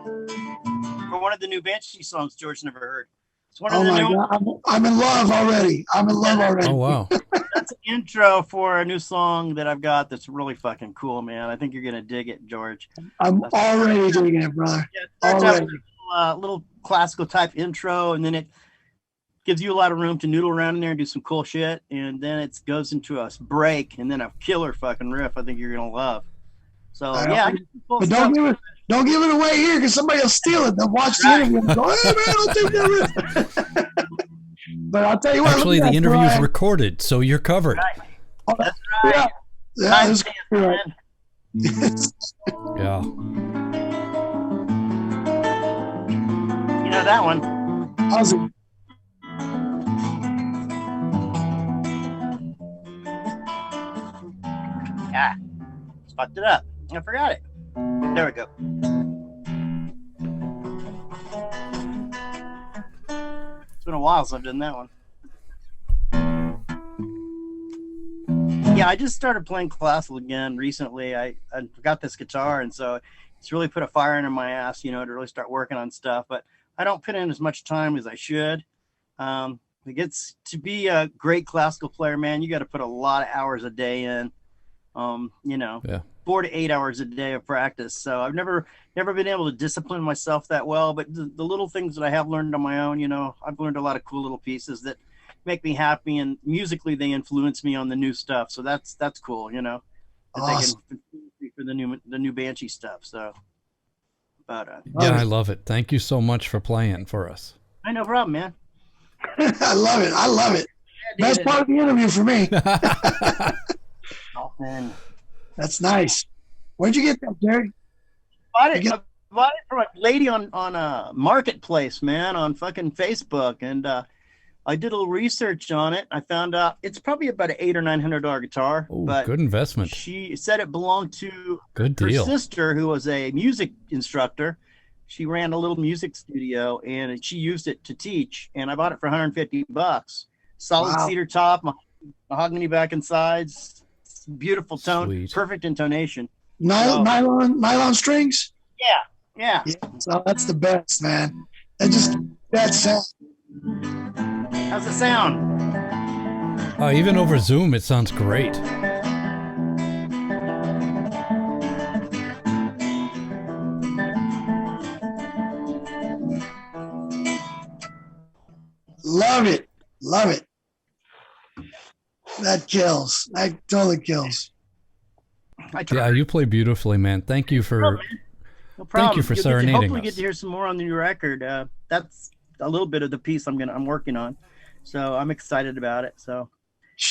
one of the new Banshee songs George never heard. It's one of the new. God. I'm in love already. Oh, wow. That's an intro for a new song that I've got that's really fucking cool, man. I think you're going to dig it, George. I'm already digging it, brother. Yeah, it starts out with a little classical type intro, and then it gives you a lot of room to noodle around in there and do some cool shit. And then it goes into a break and then a killer fucking riff I think you're going to love. So, yeah. But don't give it away here because somebody will steal it. They'll watch the interview and go, hey, man, I'll take that riff. But I'll tell you what. Actually, the interview is recorded, so you're covered. Right. That's right. Yeah, that's right. Yeah. You know that one. How's it? Yeah. Fucked it up. I forgot it. There we go. It's been a while since I've done that one. Yeah, I just started playing classical again recently. I got this guitar, and so it's really put a fire under my ass, to really start working on stuff. But I don't put in as much time as I should. It gets to be a great classical player, man. You got to put a lot of hours a day in. 4 to 8 hours a day of practice. So I've never been able to discipline myself that well, but the little things that I have learned on my own, I've learned a lot of cool little pieces that make me happy, and musically they influence me on the new stuff. So that's cool, that awesome. They can influence me for the new Banshee stuff. So, but yeah, I love it. Thank you so much for playing for us. No problem, man. I love it. Yeah, best part of the interview for me. Oh, man. That's nice. Where'd you get that, Jerry? I bought it from a lady on Marketplace, man, on fucking Facebook, and I did a little research on it. I found out it's probably about an $800 or $900 guitar. Ooh, but good investment. She said it belonged to good her deal. Sister, who was a music instructor. She ran a little music studio, and she used it to teach. And I bought it for $150. Solid cedar top, mahogany back and sides. Beautiful tone, Sweet. Perfect intonation. Nylon strings? Yeah. So that's the best, man. That sound. How's it sound? Even over Zoom, it sounds great. Love it. That kills. That totally kills. Yeah, you play beautifully, man. Thank you for no problem. Thank you for serenading hopefully us. Get to hear some more on the new record. That's a little bit of the piece I'm working on, so I'm excited about it. So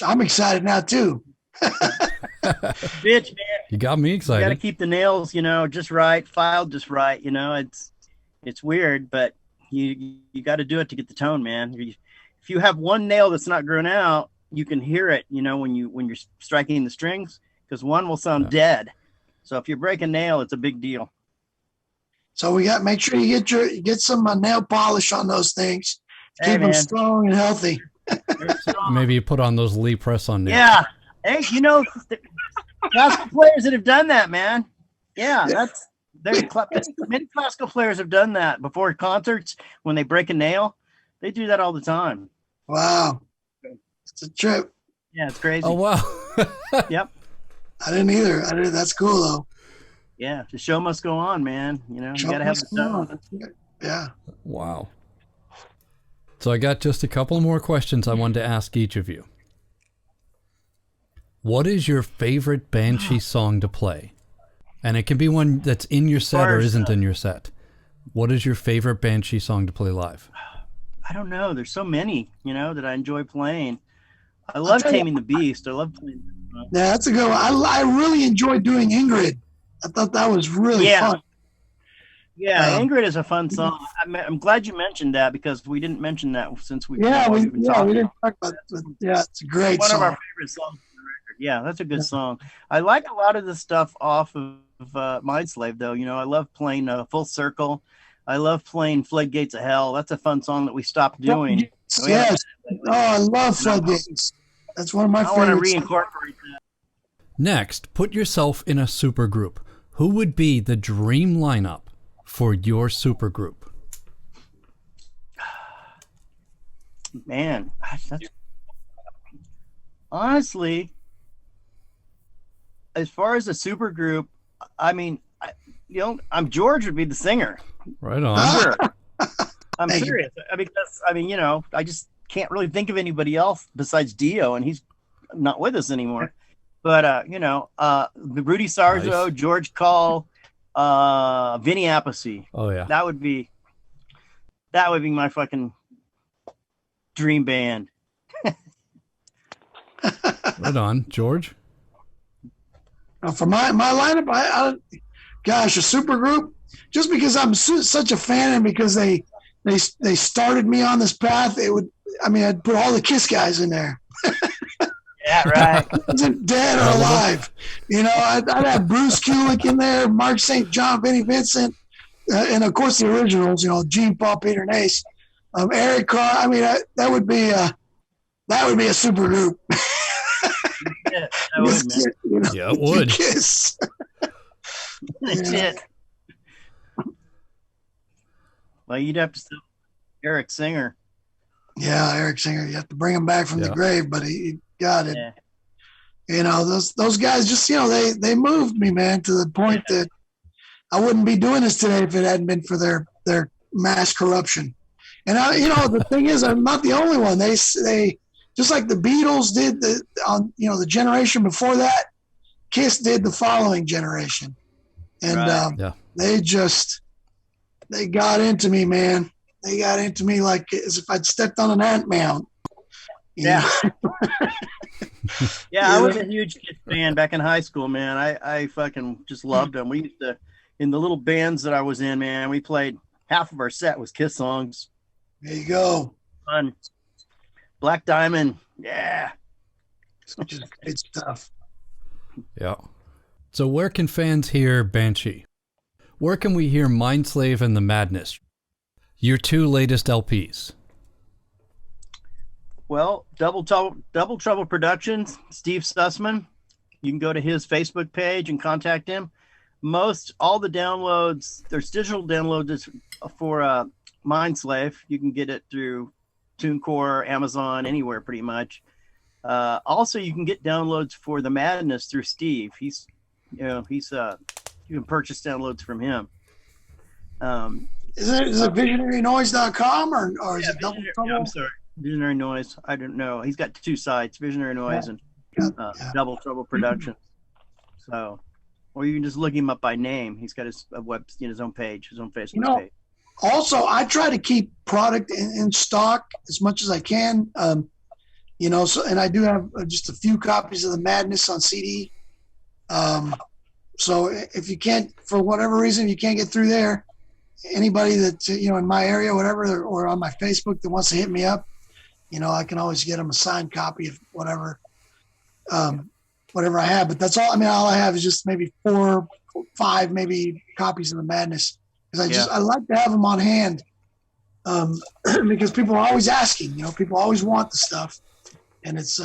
I'm excited now too. Bitch, man, you got me excited. You got to keep the nails, just right, filed just right. It's weird, but you got to do it to get the tone, man. If you have one nail that's not grown out, you can hear it, when you're striking the strings, because one will sound dead. So if you break a nail, it's a big deal. So make sure you get some nail polish on those things. Keep them strong and healthy. Maybe you put on those Lee press-on nails. Yeah. Hey, classical players that have done that, man. Yeah, many classical players have done that before concerts when they break a nail. They do that all the time. Wow. It's a trip. Yeah, it's crazy. Oh, wow. Yep. I didn't either. That's cool, though. Yeah, the show must go on, man. You got to have the tone. Yeah. Wow. So I got just a couple more questions I wanted to ask each of you. What is your favorite Banshee song to play? And it can be one that's in your set or isn't in your set. What is your favorite Banshee song to play live? I don't know. There's so many, that I enjoy playing. I love Taming the Beast. I love playing. Yeah, that's a good one. I really enjoyed doing Ingrid. I thought that was really fun. Yeah, Ingrid is a fun song. I'm glad you mentioned that because we didn't mention that since we've we been talking. we didn't talk about it. Yeah, it's a great one song. of our favorite songs on the record. Yeah, that's a good song. I like a lot of the stuff off of Mindslave, though. You know, I love playing Full Circle. I love playing Floodgates of Hell. That's a fun song that we stopped doing. Yes. Oh, I love Floodgates. That's one of my favorites. I want to reincorporate that. Next, put yourself in a supergroup. Who would be the dream lineup for your supergroup? Man, that's honestly, as far as a supergroup, I mean, I'm George would be the singer. Right on. Sure. I'm serious. Because I just can't really think of anybody else besides Dio, and he's not with us anymore. But Rudy Sarzo, nice. George Call, Vinny Appice. Oh yeah, that would be my fucking dream band. Right on, George. For my lineup, gosh, a super group. Just because I'm such a fan, and because they started me on this path, I'd put all the Kiss guys in there. Yeah, right. Isn't dead or alive. I'd have Bruce Kulick in there, Mark St. John, Vinnie Vincent, and of course the originals. Gene, Paul, Peter, and Ace. Eric Carr. That would be a super group. Yeah, that would, man. Yeah, it would. Kiss. Legit. Well, you'd have to still Eric Singer. Yeah, Eric Singer. You have to bring him back from the grave, but he got it. Yeah. Those guys just, they moved me, man, to the point that I wouldn't be doing this today if it hadn't been for their mass corruption. And the thing is, I'm not the only one. They just like the Beatles did the generation before that, Kiss did the following generation. And they got into me, man. They got into me like as if I'd stepped on an ant mound. Yeah. Yeah, I was a huge Kiss fan back in high school, man. I fucking just loved them. We used to, in the little bands that I was in, man, we played half of our set was Kiss songs. There you go. Fun. Black Diamond. Yeah. Just great stuff. Yeah. So where can fans hear Banshee? Where can we hear Mindslave and the Madness? Your two latest LPs. Well, Double Trouble Productions, Steve Sussman. You can go to his Facebook page and contact him. All the downloads, there's digital downloads for Mindslave. You can get it through TuneCore, Amazon, anywhere pretty much. Also, you can get downloads for the Madness through Steve. He's you can purchase downloads from him. Is it visionarynoise.com or is it Double Trouble? Yeah, I'm sorry. Visionary Noise. I don't know. He's got two sites, Visionary Noise and Double Trouble Productions. So, or you can just look him up by name. He's got his own page, his own Facebook page. Also, I try to keep product in stock as much as I can. And I do have just a few copies of the Madness on CD. So if you can't, for whatever reason, you can't get through there, anybody that's, in my area, whatever, or on my Facebook that wants to hit me up, I can always get them a signed copy of whatever I have. But that's all. All I have is just maybe 4, 5, maybe copies of the Madness. Because I like to have them on hand because people are always asking. People always want the stuff, and it's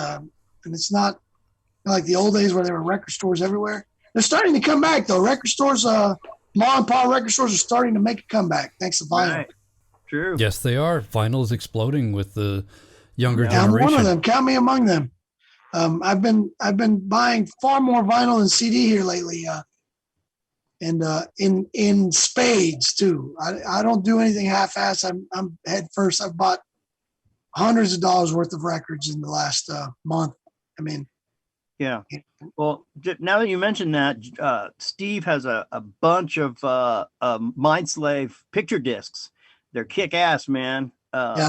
not like the old days where there were record stores everywhere. They're starting to come back though. Record stores, mom and pop record stores are starting to make a comeback thanks to vinyl. Right. True. Yes, they are. Vinyl is exploding with the younger generation. I'm one of them. Count me among them. I've been buying far more vinyl than CD here lately. And in spades too. I don't do anything half-ass. I'm head first. I've bought hundreds of dollars worth of records in the last month. Yeah. Well, now that you mentioned that, Steve has a bunch of Mindslave picture discs. They're kick-ass, man.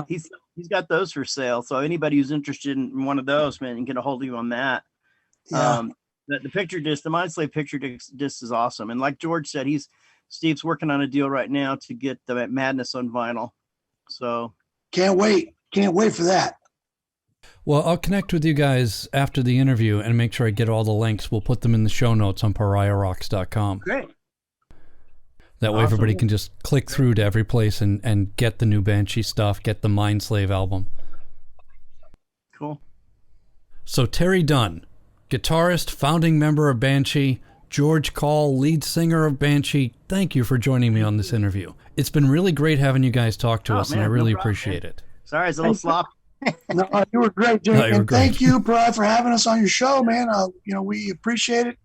He's got those for sale. So anybody who's interested in one of those, man, you can get a hold of you on that. Yeah. The picture disc, the Mindslave picture disc is awesome. And like George said, he's Steve's working on a deal right now to get the Madness on vinyl. So can't wait for that. Well, I'll connect with you guys after the interview and make sure I get all the links. We'll put them in the show notes on pariahrocks.com. Great. That way everybody can just click through to every place and get the new Banshee stuff, get the Mindslave album. Cool. So Terry Dunn, guitarist, founding member of Banshee, George Call, lead singer of Banshee, thank you for joining me on this interview. It's been really great having you guys talk to us, and I really appreciate it. Sorry, it's a little sloppy. No, you were great, Jake. And thank you, Pariah, for having us on your show, man. We appreciate it.